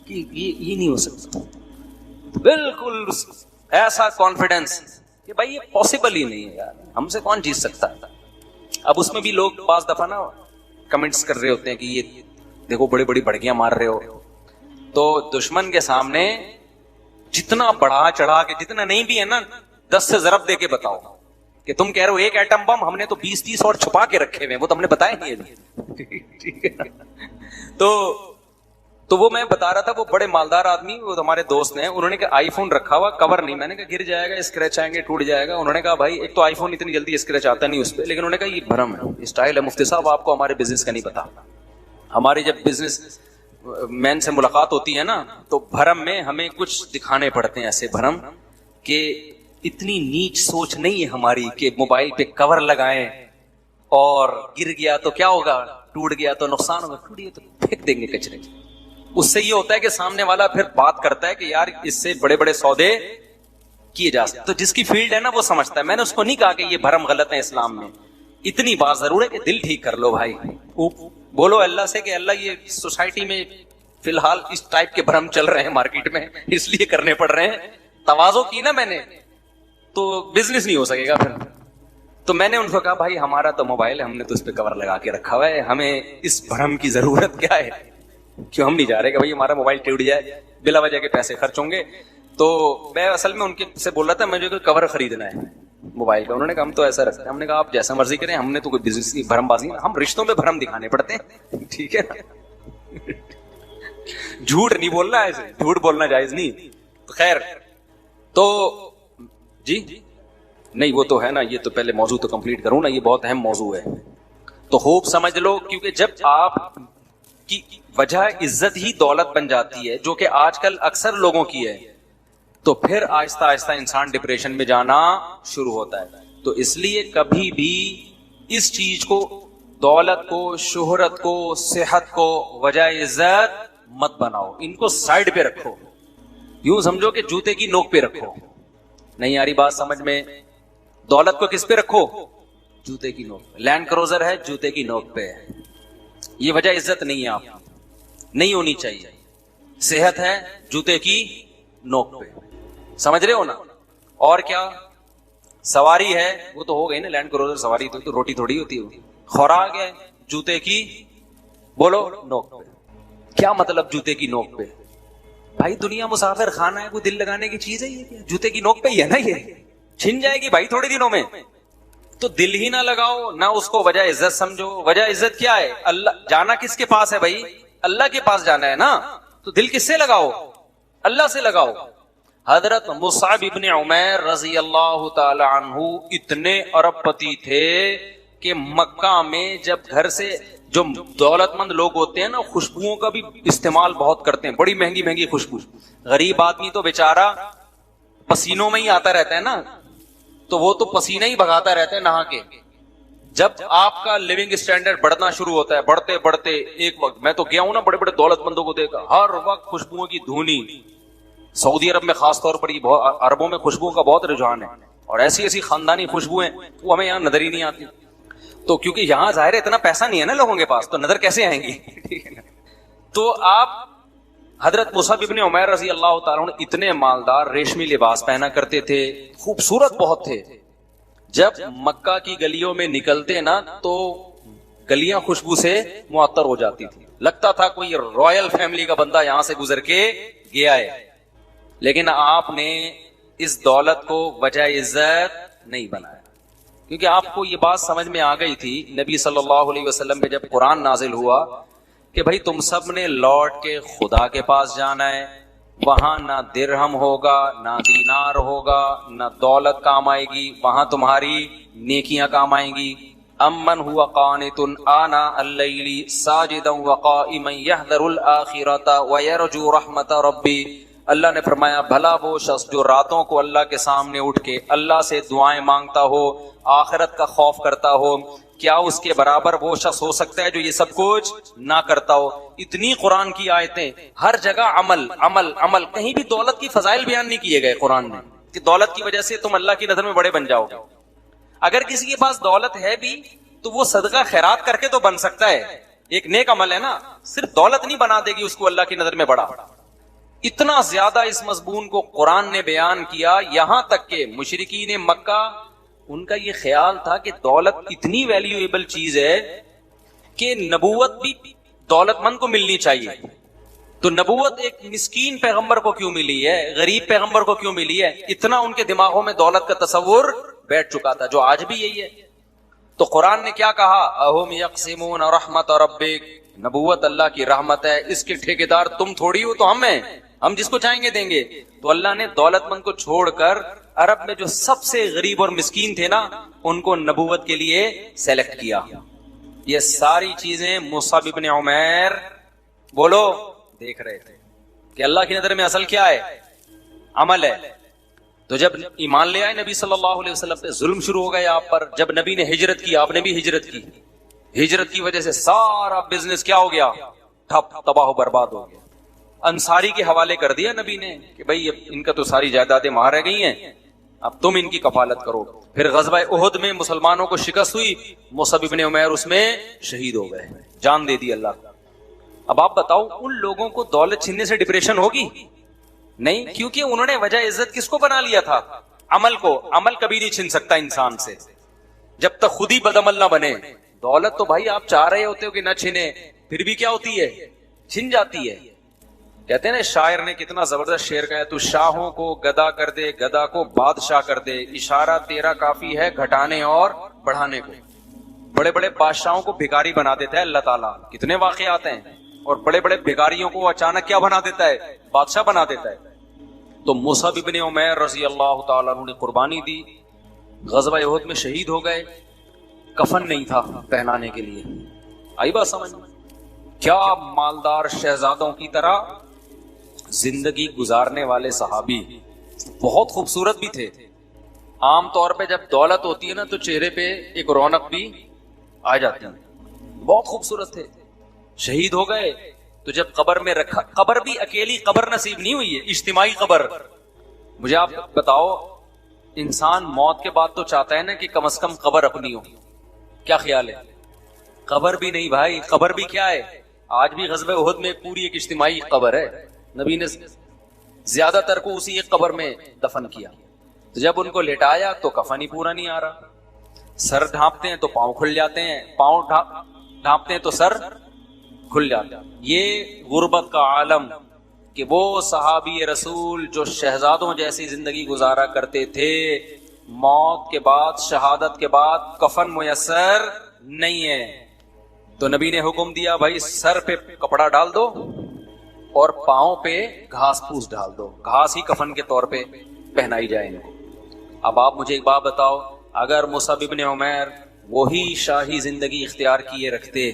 کہ یہ نہیں ہو سکتا. بالکل ایسا کانفیڈنس کہ بھائی یہ پاسبل ہی نہیں ہے یار، ہم سے کون جیت سکتا ہے. اب اس میں بھی لوگ بعض دفعہ نا کمنٹس کر رہے ہوتے ہیں کہ یہ دیکھو بڑی بڑی بڑکیاں مار رہے ہو. تو دشمن کے سامنے جتنا بڑھا چڑھا کے، جتنا نہیں بھی ہے نا 10 سے ضرب دے کے بتاؤ کہ تم کہہ رہے ہو ایک ایٹم بم، ہم نے تو 20-30 اور چھپا کے رکھے ہوئے، وہ تو ہم نے بتایا نہیں ہے. ٹھیک ہے. تو وہ میں بتا رہا تھا، وہ بڑے مالدار آدمی، وہ ہمارے دوست ہیں، انہوں نے کہا آئی فون رکھا ہوا، کور نہیں. میں نے کہا گر جائے گا، اسکریچ آئیں گے، ٹوٹ جائے گا. انہوں نے کہا بھائی ایک تو آئی فون اتنی جلدی اسکریچ آتا نہیں اس پہ، لیکن انہوں نے کہا یہ بھرم ہے، اسٹائل ہے. مفتی صاحب آپ کو ہمارے بزنس کا نہیں پتا. ہماری جب بزنس مین سے ملاقات ہوتی ہے نا تو بھرم میں ہمیں کچھ دکھانے پڑتے ہیں، ایسے بھرم کہ اتنی نیچ سوچ نہیں ہے ہماری کہ موبائل پہ کور لگائیں اور گر گیا تو کیا ہوگا، ٹوٹ گیا تو نقصان ہوگا، ٹوٹ گیا تو پھینک دیں گے کچرے. اس سے یہ ہوتا ہے کہ سامنے والا پھر بات کرتا ہے کہ یار اس سے بڑے بڑے سودے کیے جا سکتے. تو جس کی فیلڈ ہے نا وہ سمجھتا ہے. میں نے اس کو نہیں کہا کہ یہ بھرم غلط ہے اسلام میں. اتنی بات ضرور ہے کہ دل ٹھیک کر لو بھائی، بولو اللہ سے کہ اللہ یہ سوسائٹی میں فی الحال اس ٹائپ کے بھرم چل رہے ہیں مارکیٹ میں، اس لیے کرنے پڑ رہے ہیں. تواضع کی نا میں نے تو بزنس نہیں ہو سکے گا پھر. تو میں نے ان کو کہا بھائی ہمارا تو موبائل ہے، ہم نے تو اس پہ کور لگا کے رکھا ہوا ہے، ہمیں اس بھرم کی ضرورت کیا ہے؟ کیوں ہم نہیں جا رہے کہ بھائی ہمارا موبائل ٹوٹ جائے، بلا وجہ کے پیسے خرچ ہوں گے. تو میں اصل میں ان کے سے بول رہا تھا مجھے کوئی کور خریدنا ہے موبائل کا. انہوں نے کہا ہم تو ایسا رکھتے ہیں. ہم نے کہا آپ جیسا مرضی کریں، ہم نے تو کوئی بزنس کی بھرم بازی، ہم رشتوں میں بھرم دکھانے پڑتے ہیں. ٹھیک ہے نا، جھوٹ نہیں بولنا، ایسے جھوٹ بولنا جائز نہیں. خیر تو جی نہیں وہ تو ہے نا، یہ تو پہلے موضوع تو کمپلیٹ کروں نا، یہ بہت اہم موضوع ہے. تو خوب سمجھ لو، کیونکہ جب آپ کی وجہ عزت ہی دولت بن جاتی ہے، جو کہ آج کل اکثر لوگوں کی ہے، تو پھر آہستہ آہستہ انسان ڈپریشن میں جانا شروع ہوتا ہے. تو اس لیے کبھی بھی اس چیز کو، دولت کو، شہرت کو، صحت کو وجہ عزت مت بناؤ. ان کو سائڈ پہ رکھو، یوں سمجھو کہ جوتے کی نوک پہ رکھو. نہیں آ رہی بات سمجھ میں؟ دولت کو کس پہ رکھو؟ جوتے کی نوک پہ. لینڈ کروزر ہے جوتے کی نوک پہ، یہ وجہ عزت نہیں ہے، آپ نہیں ہونی چاہیے. صحت ہے جوتے کی نوک پہ، سمجھ رہے ہو نا؟ اور کیا سواری ہے، وہ تو ہو گئی نا لینڈ کروزر سواری، تو روٹی تھوڑی ہوتی ہے. خوراک ہے جوتے کی بولو نوک پہ. کیا مطلب جوتے کی نوک پہ؟ بھائی دنیا مسافر خانہ ہے، کوئی دل لگانے کی چیز ہے یہ؟ جوتے کی نوک پہ ہی ہے نا، یہ چھن جائے گی بھائی تھوڑے دنوں میں. تو دل ہی نہ لگاؤ، نہ اس کو وجہ عزت سمجھو. وجہ عزت کیا ہے؟ اللہ. جانا کس کے پاس ہے بھائی؟ اللہ کے پاس جانا ہے نا. تو دل کس سے لگاؤ؟ اللہ سے لگاؤ. حضرت مصعب ابن عمیر رضی اللہ تعالی عنہ اتنے ارب پتی تھے کہ مکہ میں جب گھر سے جو دولت مند لوگ ہوتے ہیں نا، خوشبوؤں کا بھی استعمال بہت کرتے ہیں، بڑی مہنگی مہنگی خوشبو. غریب آدمی تو بیچارہ پسینوں میں ہی آتا رہتا ہے نا، تو وہ تو پسینہ ہی بھگاتا رہتا ہے نہا کے. جب آپ کا لیونگ اسٹینڈرڈ بڑھنا شروع ہوتا ہے، بڑھتے بڑھتے ایک وقت میں تو گیا ہوں نا بڑے بڑے دولت مندوں کو دیکھا، ہر وقت خوشبوؤں کی دھونی. سعودی عرب میں خاص طور پر یہ عربوں میں خوشبوؤں کا بہت رجحان ہے، اور ایسی ایسی خاندانی خوشبوئیں وہ ہمیں یہاں نظر ہی نہیں آتی. تو کیونکہ یہاں ظاہر اتنا پیسہ نہیں ہے نا لوگوں کے پاس، تو نظر کیسے آئیں گی؟ تو آپ حضرت مصعب ابن عمیر رضی اللہ تعالیٰ عنہ اتنے مالدار، ریشمی لباس پہنا کرتے تھے، خوبصورت بہت تھے. جب مکہ کی گلیوں میں نکلتے نا تو گلیاں خوشبو سے معطر ہو جاتی تھی، لگتا تھا کوئی رائل فیملی کا بندہ یہاں سے گزر کے گیا ہے. لیکن آپ نے اس دولت کو وجہ عزت نہیں بنایا، کیونکہ آپ کو یہ بات سمجھ میں آ گئی تھی. نبی صلی اللہ علیہ وسلم پہ جب قرآن نازل ہوا کہ بھائی تم سب نے لوٹ کے خدا کے پاس جانا ہے، وہاں نہ درہم ہوگا، نہ دینار ہوگا، نہ دولت کام آئے گی، وہاں تمہاری نیکیاں کام آئیں گی. امن هو قانت آناء الليل ساجدا وقائما يحذر الآخرة ويرجو رحمة ربي. اللہ نے فرمایا بھلا وہ شخص جو راتوں کو اللہ کے سامنے اٹھ کے اللہ سے دعائیں مانگتا ہو، آخرت کا خوف کرتا ہو، کیا اس کے برابر وہ شخص ہو سکتا ہے جو یہ سب کچھ نہ کرتا ہو؟ اتنی قرآن کی آیتیں، ہر جگہ عمل عمل عمل. کہیں بھی دولت کی فضائل بیان نہیں کیے گئے قرآن میں کہ دولت کی وجہ سے تم اللہ کی نظر میں بڑے بن جاؤ گے. اگر کسی کے پاس دولت ہے بھی تو وہ صدقہ خیرات کر کے تو بن سکتا ہے، ایک نیک عمل ہے نا. صرف دولت نہیں بنا دے گی اس کو اللہ کی نظر میں بڑا. اتنا زیادہ اس مضمون کو قرآن نے بیان کیا، یہاں تک کہ مشرکین مکہ ان کا یہ خیال تھا کہ دولت اتنی ویلیویبل چیز ہے کہ نبوت بھی دولت مند کو ملنی چاہیے. تو نبوت ایک مسکین پیغمبر کو کیوں ملی ہے، غریب پیغمبر کو کیوں ملی ہے؟ اتنا ان کے دماغوں میں دولت کا تصور بیٹھ چکا تھا، جو آج بھی یہی ہے. تو قرآن نے کیا کہا؟ اہم یقسمون رحمت ربک، نبوت اللہ کی رحمت ہے، اس کے ٹھیکیدار تم تھوڑی ہو، تو ہم ہیں، ہم جس کو چاہیں گے دیں گے. تو اللہ نے دولت مند کو چھوڑ کر عرب میں جو سب سے غریب اور مسکین تھے نا، ان کو نبوت کے لیے سلیکٹ کیا. یہ ساری چیزیں مصعب ابن عمیر بولو دیکھ رہے تھے کہ اللہ کی نظر میں اصل کیا ہے؟ عمل ہے. تو جب ایمان لے آئے نبی صلی اللہ علیہ وسلم پہ، ظلم شروع ہو گئے آپ پر. جب نبی نے ہجرت کی، آپ نے بھی ہجرت کی. ہجرت کی وجہ سے سارا بزنس کیا ہو گیا؟ ٹھپ، تباہ و برباد ہو گیا. انصاری کے حوالے کر دیا نبی نے کہ بھائی ان کا تو ساری جائیدادیں وہاں رہ گئی ہیں، اب تم ان کی کفالت کرو. پھر غزوہ احد میں مسلمانوں کو شکست ہوئی، مصعب ابن عمیر اس میں شہید ہو گئے، جان دے دی اللہ کا. اب آپ بتاؤ ان لوگوں کو دولت چھیننے سے ڈپریشن ہوگی؟ نہیں، کیونکہ انہوں نے وجہ عزت کس کو بنا لیا تھا؟ عمل کو. عمل کبھی نہیں چھن سکتا انسان سے جب تک خود ہی بدعمل نہ بنے. دولت تو بھائی آپ چاہ رہے ہوتے ہو کہ نہ چھنے، پھر بھی کیا ہوتی ہے؟ چھن جاتی ہے. کہتے ہیں نا، شاعر نے کتنا زبردست شعر کہا ہے، تو شاہوں کو گدا کر دے، گدا کو بادشاہ کر دے، اشارہ تیرا کافی ہے گھٹانے اور بڑھانے کو. بڑے بڑے بادشاہوں کو بھکاری بنا دیتا ہے اللہ تعالیٰ. کتنے واقعات ہیں. اور بڑے بڑے بھکاریوں کو اچانک کیا بنا دیتا ہے؟ بادشاہ بنا دیتا ہے. تو مصعب ابن عمیر رضی اللہ تعالیٰ عنہ نے قربانی دی، غزوہ احد میں شہید ہو گئے. کفن نہیں تھا پہنانے کے لیے. آئی بات سمجھ؟ کیا مالدار شہزادوں کی طرح زندگی گزارنے والے صحابی، بہت خوبصورت بھی تھے. عام طور پہ جب دولت ہوتی ہے نا تو چہرے پہ ایک رونق بھی آ جاتی ہے. بہت خوبصورت تھے. شہید ہو گئے تو جب قبر میں رکھا، قبر بھی اکیلی قبر نصیب نہیں ہوئی ہے، اجتماعی قبر. مجھے آپ بتاؤ، انسان موت کے بعد تو چاہتا ہے نا کہ کم از کم قبر اپنی ہو. کیا خیال ہے؟ قبر بھی نہیں بھائی، قبر بھی کیا ہے؟ آج بھی غزوہ احد میں پوری ایک اجتماعی قبر ہے. نبی نے زیادہ تر کو اسی ایک قبر میں دفن کیا. تو جب ان کو لٹایا تو کفن ہی پورا نہیں آ رہا. سر ڈھانپتے ہیں تو پاؤں کھل جاتے ہیں، پاؤں ڈھانپتے ہیں تو سر کھل جاتا. یہ غربت کا عالم کہ وہ صحابی رسول جو شہزادوں جیسی زندگی گزارا کرتے تھے، موت کے بعد، شہادت کے بعد کفن میسر نہیں ہے. تو نبی نے حکم دیا بھائی سر پہ کپڑا ڈال دو اور پاؤں پہ گھاس پھوس ڈال دو، گھاس ہی کفن کے طور پہ پہنائی جائے ان کو. اب آپ مجھے ایک بات بتاؤ، اگر مصعب ابن عمیر وہی شاہی زندگی اختیار کیے رکھتے،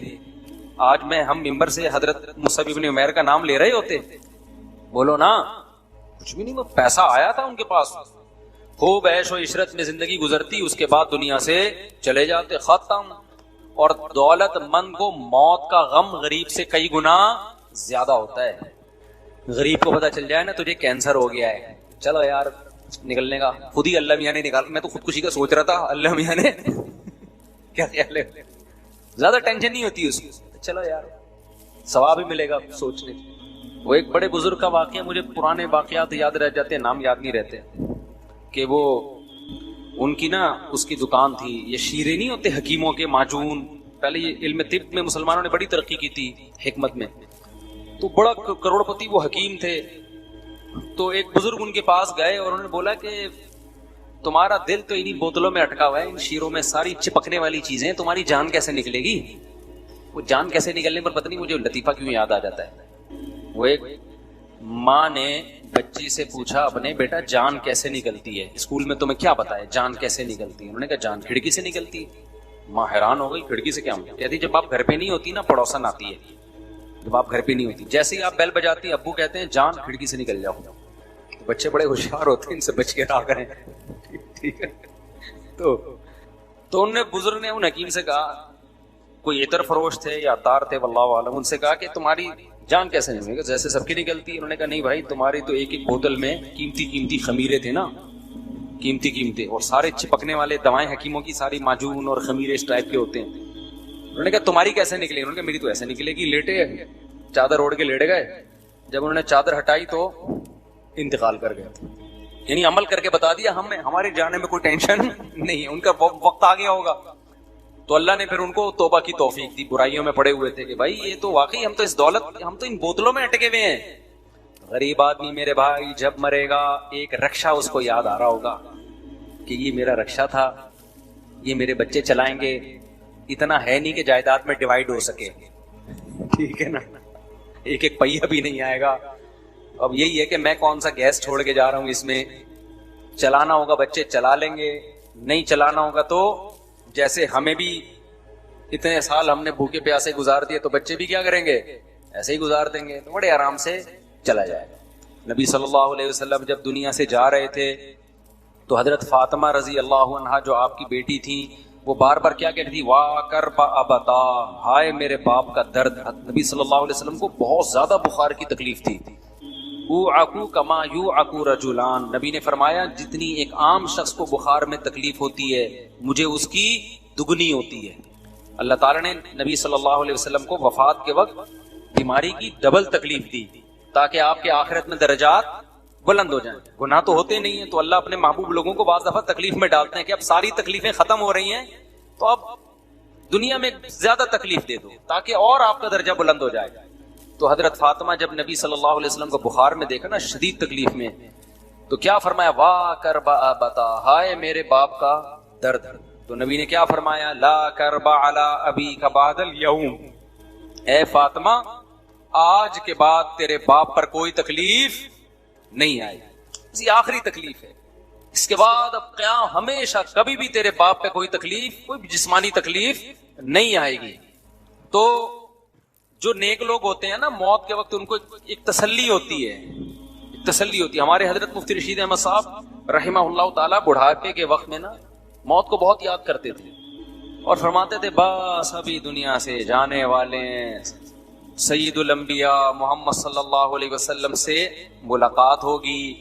آج میں ہم ممبر سے حضرت مصعب ابن عمیر کا نام لے رہے ہوتے؟ بولو نا. کچھ بھی نہیں، وہ پیسہ آیا تھا ان کے پاس، خوب عیش و عشرت میں زندگی گزرتی، اس کے بعد دنیا سے چلے جاتے، ختم. اور دولت مند کو موت کا غم غریب سے کئی گنا زیادہ ہوتا ہے. غریب کو پتا چل جائے نا تجھے کینسر ہو گیا ہے، چلو یار نکلنے کا، خود ہی اللہ میاں نے نکال. میں تو خودکشی کا سوچ رہا تھا، اللہ میاں نے کیا خیال ہے؟ زیادہ ٹینشن نہیں ہوتی اس کی، چلو یار ثواب بھی ملے گا سوچنے. وہ ایک بڑے بزرگ کا واقعہ، مجھے پرانے واقعات یاد رہ جاتے ہیں، نام یاد نہیں رہتے، کہ وہ ان کی نا اس کی دکان تھی. یہ شیرے نہیں ہوتے حکیموں کے معجون، پہلے یہ علم طب میں مسلمانوں نے بڑی ترقی کی تھی حکمت میں. تو بڑا کروڑ پتی وہ حکیم تھے. تو ایک بزرگ ان کے پاس گئے اور انہوں نے بولا کہ تمہارا دل تو انہی بوتلوں میں اٹکا ہوا ہے، ان شیروں میں ساری چپکنے والی چیزیں، تمہاری جان کیسے نکلے گی؟ وہ جان کیسے نکلنے پر پتہ نہیں مجھے لطیفہ کیوں یاد آ جاتا ہے. وہ ایک ماں نے بچی سے پوچھا اپنے، بیٹا جان کیسے نکلتی ہے؟ اسکول میں تمہیں کیا پتا ہے جان کیسے نکلتی ہے؟ انہوں نے کہا جان کھڑکی سے نکلتی ہے. ماں حیران ہو گئی, کھڑکی سے کیا ہوں؟ کہتی جب آپ گھر پہ نہیں ہوتی نا پڑوسن آتی ہے, جب آپ گھر پہ نہیں ہوتی, جیسے ہی آپ بیل بجاتی ابو کہتے ہیں جان کھڑکی سے نکل جاؤ. تو بچے بڑے ہوشیار ہوتے ہیں, ان سے بچ کے رہا کریں. ٹھیک ہے, تو ان نے بزرگ نے ان حکیم سے کہا, کوئی عطر فروش تھے یا عطار تھے واللہ عالم, ان سے کہا کہ تمہاری جان کیسے نہیں ہوگی, جیسے سب کی نکلتی ہے. انہوں نے کہا نہیں بھائی, تمہاری تو ایک ایک بوتل میں قیمتی خمیرے تھے نا, قیمتی اور سارے چپکنے والے دوائیں حکیموں کی ساری معجون اور خمیرے اس ٹائپ کے ہوتے ہیں. انہوں نے کہا تمہاری کیسے نکلی؟ انہوں نے کہا میری تو ایسے نکلے گی. لیٹے چادر اوڑھ کے لیٹ گئے, جب انہوں نے چادر ہٹائی تو انتقال کر گئے. یعنی عمل کر کے بتا دیا ہمیں, ہمارے جانے میں کوئی ٹینشن نہیں ہے, ان کا وقت آ گیا ہوگا. تو اللہ نے پھر ان کو توبہ کی توفیق دی. برائیوں میں پڑے ہوئے تھے کہ بھائی یہ تو واقعی ہم تو اس دولت, ہم تو ان بوتلوں میں اٹکے ہوئے ہیں. غریب آدمی میرے بھائی جب مرے گا ایک رکشا اس کو یاد آ رہا ہوگا کہ یہ میرا رکشا تھا, یہ میرے بچے چلائیں گے, اتنا ہے نہیں کہ جائیداد میں ڈیوائیڈ ہو سکے. ٹھیک ہے نا, ایک ایک پہیا بھی نہیں آئے گا. اب یہی ہے کہ میں کون سا گیس چھوڑ کے جا رہا ہوں, اس میں چلانا ہوگا بچے چلا لیں گے, نہیں چلانا ہوگا تو جیسے ہمیں بھی اتنے سال ہم نے بھوکے پیاسے گزار دیے تو بچے بھی کیا کریں گے, ایسے ہی گزار دیں گے. تو بڑے آرام سے چلا جائے گا. نبی صلی اللہ علیہ وسلم جب دنیا سے جا رہے تھے تو حضرت فاطمہ رضی اللہ عنہا جو آپ کی بیٹی تھی وہ بار بار کیا کہتی تھی, واہ کرب ابتا, ہائے میرے باپ کا درد. نبی صلی اللہ علیہ وسلم کو بہت زیادہ بخار کی تکلیف تھی. اوعکو کما یوعکو رجلان, نبی نے فرمایا جتنی ایک عام شخص کو بخار میں تکلیف ہوتی ہے مجھے اس کی دگنی ہوتی ہے. اللہ تعالیٰ نے نبی صلی اللہ علیہ وسلم کو وفات کے وقت بیماری کی ڈبل تکلیف دی تاکہ آپ کے آخرت میں درجات بلند ہو جائیں. گناہ تو ہوتے نہیں ہیں تو اللہ اپنے محبوب لوگوں کو بعض دفعہ تکلیف میں ڈالتے ہیں کہ اب ساری تکلیفیں ختم ہو رہی ہیں تو اب دنیا میں زیادہ تکلیف دے دو تاکہ اور آپ کا درجہ بلند ہو جائے. تو حضرت فاطمہ جب نبی صلی اللہ علیہ وسلم کو بخار میں دیکھا نا, شدید تکلیف میں, تو کیا فرمایا, واہ کرب ابتا, ہائے میرے باپ کا درد. تو نبی نے کیا فرمایا, لا کرب علی ابیک بعد الیوم, اے فاطمہ آج کے بعد تیرے باپ پر کوئی تکلیف نہیں آئی, یہ آخری تکلیف ہے. اس کے بعد اب قیام ہمیشہ کبھی بھی تیرے باپ پہ کوئی تکلیف, کوئی جسمانی تکلیف نہیں آئے گی. تو جو نیک لوگ ہوتے ہیں نا, موت کے وقت ان کو ایک تسلی ہوتی ہے, تسلی ہوتی ہے. ہمارے حضرت مفتی رشید احمد صاحب رحمہ اللہ تعالیٰ بڑھاپے کے وقت میں نا موت کو بہت یاد کرتے تھے اور فرماتے تھے بس ابھی دنیا سے جانے والے سید الانبیاء محمد صلی اللہ علیہ وسلم سے ملاقات ہوگی,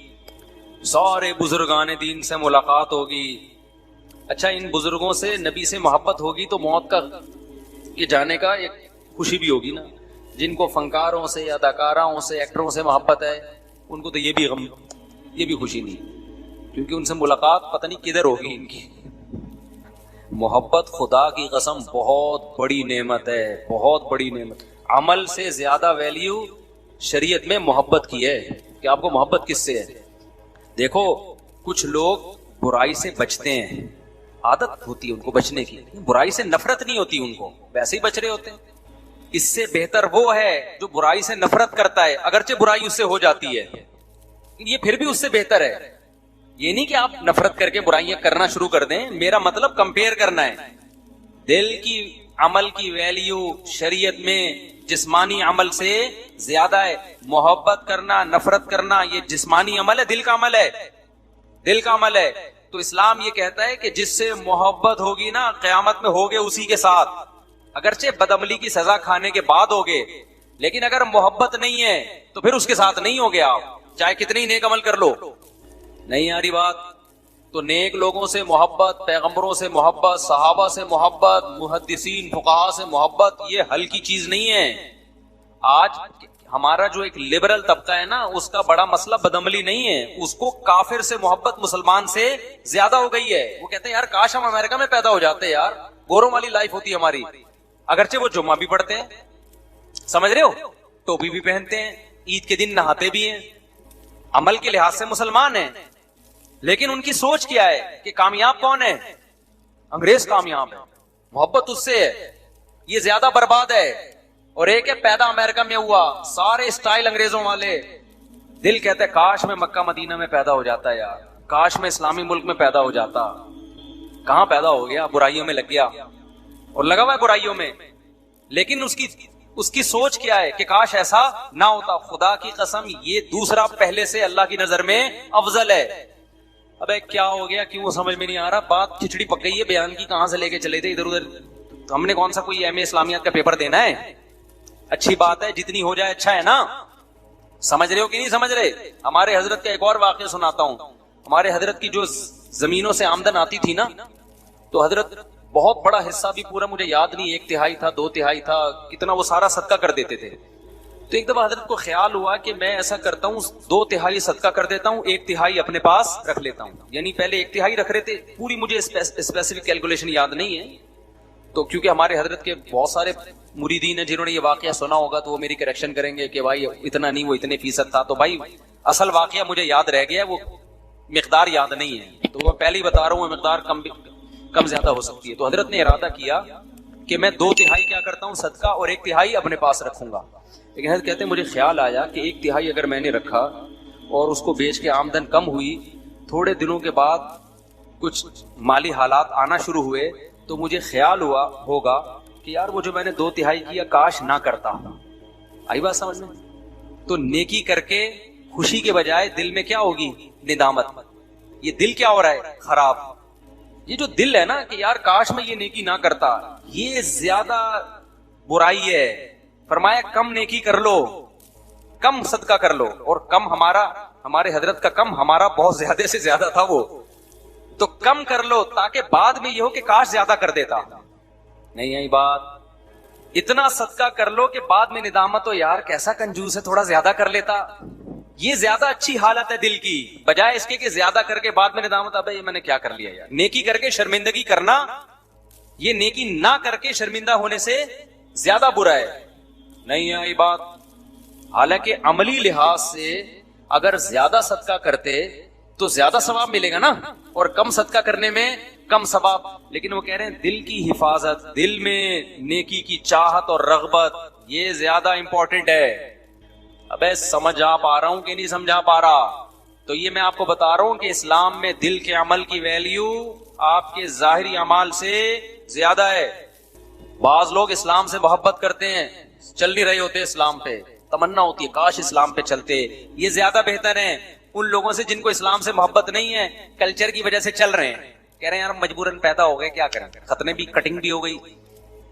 سارے بزرگان دین سے ملاقات ہوگی. اچھا ان بزرگوں سے نبی سے محبت ہوگی تو موت کا یہ جانے کا ایک خوشی بھی ہوگی نا. جن کو فنکاروں سے یا اداکاروں سے ایکٹروں سے محبت ہے ان کو تو یہ بھی غم, یہ بھی خوشی نہیں, کیونکہ ان سے ملاقات پتہ نہیں کدھر ہوگی ان کی. محبت خدا کی قسم بہت بڑی نعمت ہے, بہت بڑی نعمت. عمل سے زیادہ ویلیو شریعت میں محبت کی ہے کہ آپ کو محبت کس سے ہے. دیکھو کچھ لوگ برائی سے بچتے ہیں, عادت ہوتی ہے ان کو بچنے کی, برائی سے نفرت نہیں ہوتی ان کو, ویسے ہی بچ رہے ہوتے ہیں. اس سے بہتر وہ ہے جو برائی سے نفرت کرتا ہے اگرچہ برائی اس سے ہو جاتی ہے, یہ پھر بھی اس سے بہتر ہے. یہ نہیں کہ آپ نفرت کر کے برائیاں کرنا شروع کر دیں, میرا مطلب کمپیئر کرنا ہے. دل کی عمل کی ویلیو شریعت میں جسمانی عمل سے زیادہ ہے. محبت کرنا, نفرت کرنا یہ جسمانی عمل ہے, دل کا عمل ہے, دل کا عمل ہے. تو اسلام یہ کہتا ہے کہ جس سے محبت ہوگی نا قیامت میں ہوگے اسی کے ساتھ, اگرچہ بدعملی کی سزا کھانے کے بعد ہوگے, لیکن اگر محبت نہیں ہے تو پھر اس کے ساتھ نہیں ہوگے آپ, چاہے کتنی نیک عمل کر لو. نہیں آ رہی بات؟ تو نیک لوگوں سے محبت, پیغمبروں سے محبت, صحابہ سے محبت, محدثین فقہا سے محبت, یہ حل کی چیز نہیں ہے. آج ہمارا جو ایک لبرل طبقہ ہے نا اس کا بڑا مسئلہ بدعملی نہیں ہے, اس کو کافر سے محبت مسلمان سے زیادہ ہو گئی ہے. وہ کہتے ہیں یار کاش ہم امریکہ میں پیدا ہو جاتے, یار گوروں والی لائف ہوتی ہماری. اگرچہ وہ جمعہ بھی پڑھتے ہیں, سمجھ رہے ہو, ٹوپی بھی پہنتے ہیں, عید کے دن نہاتے بھی ہیں, عمل کے لحاظ سے مسلمان ہیں, لیکن ان کی سوچ کیا ہے کہ کامیاب کون ہے؟ انگریز کامیاب ہے, محبت اس سے ہے, یہ زیادہ برباد ہے. اور ایک ہے پیدا امریکہ میں ہوا, سارے اسٹائل انگریزوں والے, دل کہتے ہیں کاش میں مکہ مدینہ میں پیدا ہو جاتا یار, کاش میں اسلامی ملک میں پیدا ہو جاتا. کہاں پیدا ہو گیا, برائیوں میں لگ گیا. اور لگا ہوا ہے برائیوں میں، لیکن اس کی سوچ کیا ہے کہ کاش ایسا نہ ہوتا. خدا کی قسم یہ دوسرا پہلے سے اللہ کی نظر میں افضل ہے. ابے کیا ہو گیا، کیوں سمجھ میں نہیں آ رہا؟ بات کھچڑی پک گئی ہے بیان کی، کہاں سے لے کے چلے تھے ادھر ادھر. ہم نے کون سا کوئی ایم اے اسلامیات کا پیپر دینا ہے؟ اچھی بات ہے، جتنی ہو جائے اچھا ہے نا. سمجھ رہے ہو کہ نہیں سمجھ رہے؟ ہمارے حضرت کا ایک اور واقعہ سناتا ہوں. ہمارے حضرت کی جو زمینوں سے آمدن آتی تھی نا، تو حضرت بہت بڑا حصہ بھی پورا مجھے یاد نہیں، 1/3 تھا 2/3 تھا، کتنا وہ سارا صدقہ کر دیتے تھے. تو ایک دفعہ حضرت کو خیال ہوا کہ میں ایسا کرتا ہوں 2/3 صدقہ کر دیتا ہوں، 1/3 اپنے پاس رکھ لیتا ہوں. یعنی پہلے 1/3 رکھ رہے تھے، پوری مجھے اسپیسیفک کیلکولیشن یاد نہیں ہے. تو کیونکہ ہمارے حضرت کے بہت سارے مریدین ہیں جنہوں نے یہ واقعہ سنا ہوگا تو وہ میری کریکشن کریں گے کہ بھائی اتنا نہیں، وہ اتنے فیصد تھا. تو بھائی اصل واقعہ مجھے یاد رہ گیا، وہ مقدار یاد نہیں ہے، تو وہ پہلے ہی بتا رہا ہوں، مقدار کم زیادہ ہو سکتی ہے. تو حضرت نے ارادہ کیا کہ میں 2/3 کیا کرتا ہوں صدقہ اور 1/3 اپنے پاس رکھوں گا. لیکن حضرت کہتے ہیں مجھے خیال آیا کہ 1/3 اگر میں نے رکھا اور اس کو بیچ کے آمدن کم ہوئی، تھوڑے دنوں کے بعد کچھ مالی حالات آنا شروع ہوئے، تو مجھے خیال ہوا ہوگا کہ یار وہ جو میں نے 2/3 کیا کاش نہ کرتا. آئی بات سمجھ میں؟ تو نیکی کر کے خوشی کے بجائے دل میں کیا ہوگی؟ ندامت. یہ دل کیا ہو رہا ہے؟ خراب. یہ جو دل ہے نا کہ یار کاش میں یہ نیکی نہ کرتا، یہ زیادہ برائی ہے. فرمایا کم نیکی کر لو، کم صدقہ کر لو. اور کم ہمارے حضرت کا کم ہمارا بہت زیادہ سے زیادہ تھا، وہ تو کم کر لو تاکہ بعد میں یہ ہو کہ کاش زیادہ کر دیتا. نہیں آئی بات؟ اتنا صدقہ کر لو کہ بعد میں ندامت ہو، یار کیسا کنجوس ہے، تھوڑا زیادہ کر لیتا. یہ زیادہ اچھی حالت ہے دل کی، بجائے اس کے کہ زیادہ کر کے بعد میں ندامت ابے یہ میں نے کیا کر لیا یار. نیکی کر کے شرمندگی کرنا، یہ نیکی نہ کر کے شرمندہ ہونے سے زیادہ برا ہے. نہیں آئی بات؟ حالانکہ عملی لحاظ سے اگر زیادہ صدقہ کرتے تو زیادہ ثواب ملے گا نا، اور کم صدقہ کرنے میں کم ثواب. لیکن وہ کہہ رہے ہیں دل کی حفاظت، دل میں نیکی کی چاہت اور رغبت، یہ زیادہ امپورٹنٹ ہے. ابے سمجھ آ پا رہا ہوں کہ نہیں سمجھا پا رہا؟ تو یہ میں آپ کو بتا رہا ہوں کہ اسلام میں دل کے عمل کی ویلیو آپ کے ظاہری اعمال سے زیادہ ہے. بعض لوگ اسلام سے محبت کرتے ہیں، چل نہیں رہے ہوتے اسلام پہ، تمنا ہوتی ہے کاش اسلام پہ چلتے. یہ زیادہ بہتر ہیں ان لوگوں سے جن کو اسلام سے محبت نہیں ہے، کلچر کی وجہ سے چل رہے ہیں. کہہ رہے ہیں یار مجبوراً پیدا ہو گئے، کیا کریں، ختنے بھی کٹنگ بھی ہو گئی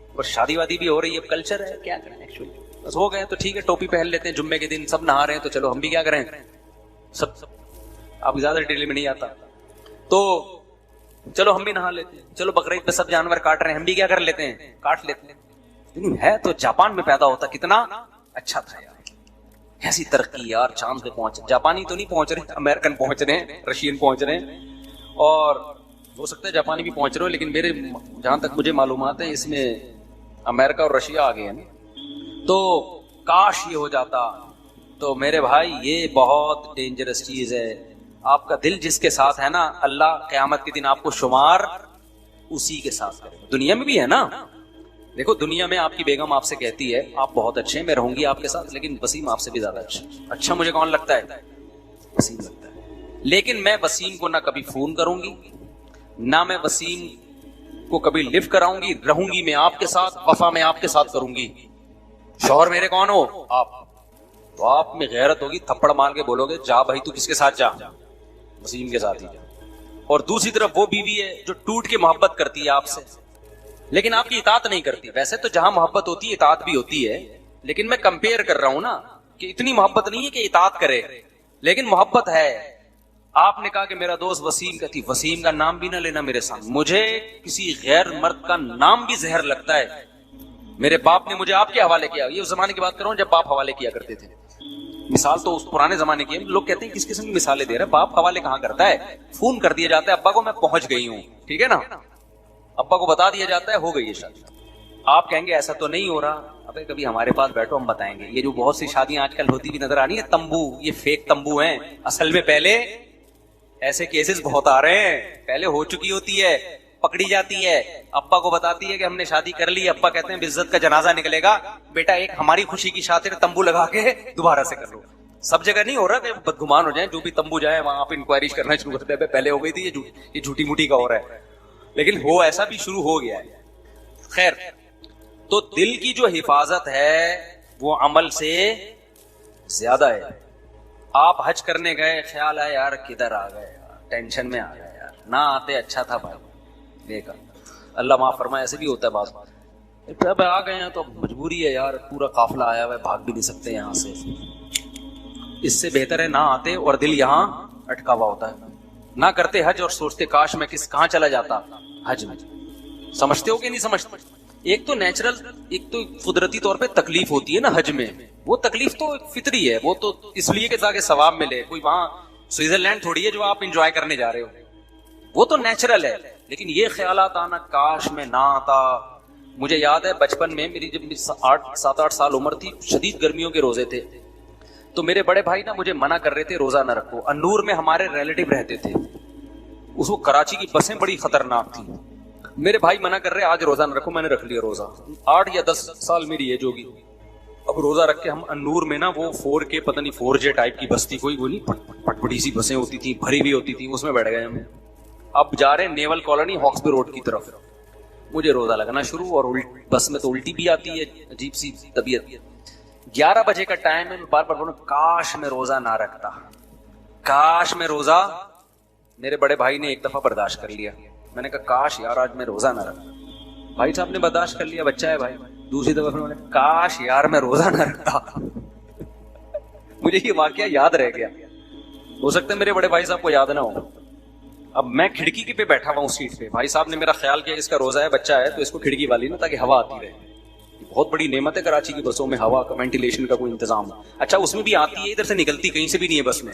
اور شادی وادی بھی ہو رہی ہے، اب کلچر ہے، کیا کریں. ایکچولی بس ہو گئے تو ٹھیک ہے، ٹوپی پہن لیتے ہیں، جمعے کے دن سب نہا رہے ہیں تو چلو ہم بھی کیا کریں. سب آپ زیادہ ڈیٹیل میں نہیں آتا تو چلو ہم بھی نہا لیتے ہیں، چلو بقرعید پہ سب جانور کاٹ رہے ہیں، ہم بھی کیا کر لیتے ہیں، کاٹ لیتے ہیں. ہے تو جاپان میں پیدا ہوتا کتنا اچھا تھا یار. ایسی ترقی یار، چاند پہ پہنچ، جاپانی تو نہیں پہنچ رہے، امریکن پہنچ رہے ہیں، رشین پہنچ رہے ہیں، اور ہو سکتا ہے جاپانی بھی پہنچ رہے ہو، لیکن میرے جہاں تک مجھے معلومات ہیں اس میں امریکہ اور رشیا آ گئے ہیں. تو کاش یہ ہو جاتا. تو میرے بھائی یہ بہت ڈینجرس چیز ہے. آپ کا دل جس کے ساتھ ہے نا، اللہ قیامت کے دن آپ کو شمار اسی کے ساتھ کرے. دنیا میں بھی ہے نا، دیکھو دنیا میں آپ کی بیگم آپ سے کہتی ہے آپ بہت اچھے ہیں، میں رہوں گی آپ کے ساتھ، لیکن وسیم آپ سے بھی زیادہ اچھا مجھے کون لگتا ہے؟ وسیم لگتا ہے. لیکن میں وسیم کو نہ کبھی فون کروں گی، نہ میں وسیم کو کبھی لفٹ کراؤں گی. رہوں گی میں آپ کے ساتھ، وفا میں آپ کے ساتھ کروں گی. شوہر میرے کون ہو؟ آپ. تو آپ میں غیرت ہوگی، تھپڑ مار کے بولو گے جا بھائی تو کس کے ساتھ جا، وسیم کے ساتھ ہی جا. اور دوسری طرف وہ بیوی ہے جو ٹوٹ کے محبت کرتی ہے آپ سے، لیکن آپ کی اطاعت نہیں کرتی. ویسے تو جہاں محبت ہوتی ہے اطاعت بھی ہوتی ہے، لیکن میں کمپیئر کر رہا ہوں نا کہ اتنی محبت نہیں ہے کہ اطاعت کرے، لیکن محبت ہے. آپ نے کہا کہ میرا دوست وسیم کا تھی، وسیم کا نام بھی نہ لینا میرے سامنے. مجھے کسی غیر مرد کا نام بھی زہر لگتا ہے. میرے باپ نے مجھے آپ کے حوالے کیا. یہ اس زمانے کی بات کر رہا ہوں جب باپ حوالے کیا کرتے تھے. مثال تو اس پرانے زمانے کی ہے. لوگ کہتے ہیں کس قسم کی مثالیں دے رہے ہیں، باپ حوالے کہاں کرتا ہے، فون کر دیا جاتا ہے ابا کو میں پہنچ گئی ہوں، ٹھیک ہے نا، ابا کو بتا دیا جاتا ہے ہو گئی ہے شادی. آپ کہیں گے ایسا تو نہیں ہو رہا. ابے کبھی ہمارے پاس بیٹھو ہم بتائیں گے. یہ جو بہت سی شادیاں آج کل ہوتی بھی نظر آ رہی ہیں تمبو، یہ فیک تمبو ہیں. اصل میں پہلے ایسے کیسز بہت آ رہے ہیں، پہلے ہو چکی ہوتی ہے، پکڑی جاتی ہے، ابا کو بتاتی ہے کہ ہم نے شادی کر لی. ابا کہتے ہیں عزت کا جنازہ نکلے گا، بیٹا ایک ہماری خوشی کی خاطر تمبو لگا کے دوبارہ سے کر لو. سب جگہ نہیں ہو رہا کہ بدگمان ہو جائیں، جو بھی تمبو جائے وہاں آپ انکوائری کرنا شروع کرتے ہیں پہلے ہو گئی تھی یہ جھوٹی موٹی کا ہو رہا ہے، لیکن ہو ایسا بھی شروع ہو گیا ہے. خیر، تو دل کی جو حفاظت ہے وہ عمل سے زیادہ ہے. آپ حج کرنے گئے، خیال ہے یار کدھر آ گئے، ٹینشن میں آ گئے یار، نہ آتے اچھا تھا بھائی، دیکھا اللہ معاف فرمائے، ایسے بھی ہوتا ہے بعض بات. اب آ گئے ہیں تو مجبوری ہے یار، پورا قافلہ آیا ہوا ہے، بھاگ بھی نہیں سکتے یہاں سے. اس سے بہتر ہے نہ آتے اور دل یہاں اٹکا ہوا ہوتا ہے. نہ کرتے حج اور سوچتے کاش میں کہاں چلا جاتا حج میں. سمجھتے ہو کہ نہیں سمجھتے؟ ایک تو نیچرل، ایک تو قدرتی طور پہ تکلیف ہوتی ہے نا حج میں، وہ تکلیف تو فطری ہے، وہ تو اس لیے کہ تاکہ ثواب ملے. کوئی وہاں سوئٹزرلینڈ تھوڑی ہے جو آپ انجوائے کرنے جا رہے ہو، وہ تو نیچرل ہے. لیکن یہ خیالات آنا کاش میں نہ آتا. مجھے یاد ہے بچپن میں میری جب 7-8 سال عمر تھی، شدید گرمیوں کے روزے تھے، تو میرے بڑے بھائی نا مجھے منع کر رہے تھے روزہ نہ رکھو. انور میں ہمارے ریلیٹو رہتے تھے، اس وقت کراچی کی بسیں بڑی خطرناک تھیں. میرے بھائی منع کر رہے آج روزہ نہ رکھو، میں نے رکھ لیا روزہ. 8 یا 10 سال میری ایج ہوگی. اب روزہ رکھ کے ہم انور میں نا وہ 4K پتہ نہیں 4J ٹائپ کی بس تھی کوئی، وہ نہیں پٹ پٹی سی بسیں ہوتی تھیں، بھری ہوئی ہوتی تھیں، اس میں بیٹھ گئے ہم. اب جا رہے ہیں نیول کالونی ہاکسبی روڈ کی طرف. مجھے روزہ لگنا شروع، اور بس میں تو الٹی بھی آتی ہے، عجیب سی طبیعت. 11 بجے کا ٹائم ہے، میں بار بار بولوں کاش میں روزہ نہ رکھتا، کاش میں روزہ. میرے بڑے بھائی نے ایک دفعہ برداشت کر لیا. میں نے کہا کاش یار آج میں روزہ نہ رکھتا. بھائی صاحب نے برداشت کر لیا، بچہ ہے بھائی. دوسری دفعہ پھر میں نے کاش یار میں روزہ نہ رکھتا. مجھے یہ واقعہ یاد رہ گیا. ہو سکتا ہے میرے بڑے بھائی صاحب کو یاد نہ ہو. اب میں کھڑکی کے پہ بیٹھا ہوا ہوں سیٹ پہ، بھائی صاحب نے میرا خیال کیا اس کا روزہ ہے، بچہ ہے، تو اس کو کھڑکی والی نا تاکہ ہوا آتی رہے. بہت بڑی نعمت ہے کراچی کی بسوں میں ہوا کا، وینٹیلیشن کا کوئی انتظام. اچھا اس میں بھی آتی ہے، ادھر سے نکلتی کہیں سے بھی نہیں ہے بس میں.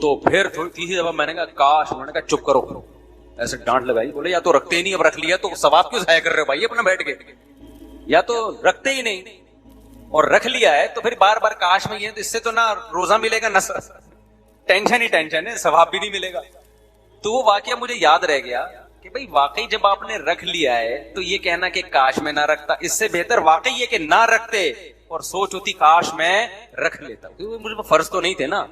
تو پھر تیسری دفعہ میں نے کہا کاش، انہوں نے کہا چپ کرو، ایسے ڈانٹ لگائی. بولے یا تو رکھتے ہی نہیں، اب رکھ لیا تو ثواب کیوں ضائع کر رہے ہو بھائی اپنا بیٹھ کے، یا تو رکھتے ہی نہیں اور رکھ لیا ہے تو پھر بار بار کاش میں. یہ تو اس سے تو نہ روزہ ملے گا، نہ ٹینشن ہی ٹینشن ہے، ثواب بھی نہیں ملے گا. تو وہ واقعہ مجھے یاد رہ گیا کہ بھائی واقعی جب آپ نے رکھ لیا ہے تو یہ کہنا کہ کاش میں نہ رکھتا، اس سے بہتر واقعی یہ کہ نہ رکھتے اور سوچ ہوتی کاش میں رکھ لیتا. کیونکہ مجھے فرض تو نہیں تھے نا.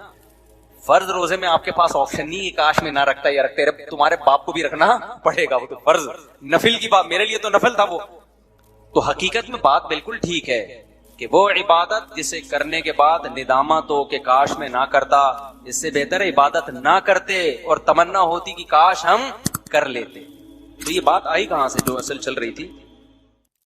فرض روزے میں آپ کے پاس آپشن نہیں ہے کاش میں نہ رکھتا یا رکھتے، تمہارے باپ کو بھی رکھنا پڑے گا. وہ تو فرض نفل کی بات، میرے لیے تو نفل تھا وہ. تو حقیقت میں بات بالکل ٹھیک ہے کہ وہ عبادت جسے کرنے کے بعد ندامت ہو کہ کاش میں نہ کرتا، اس سے بہتر ہے عبادت نہ کرتے اور تمنا ہوتی کہ کاش ہم کر لیتے. تو یہ بات آئی کہاں سے جو اصل چل رہی تھی؟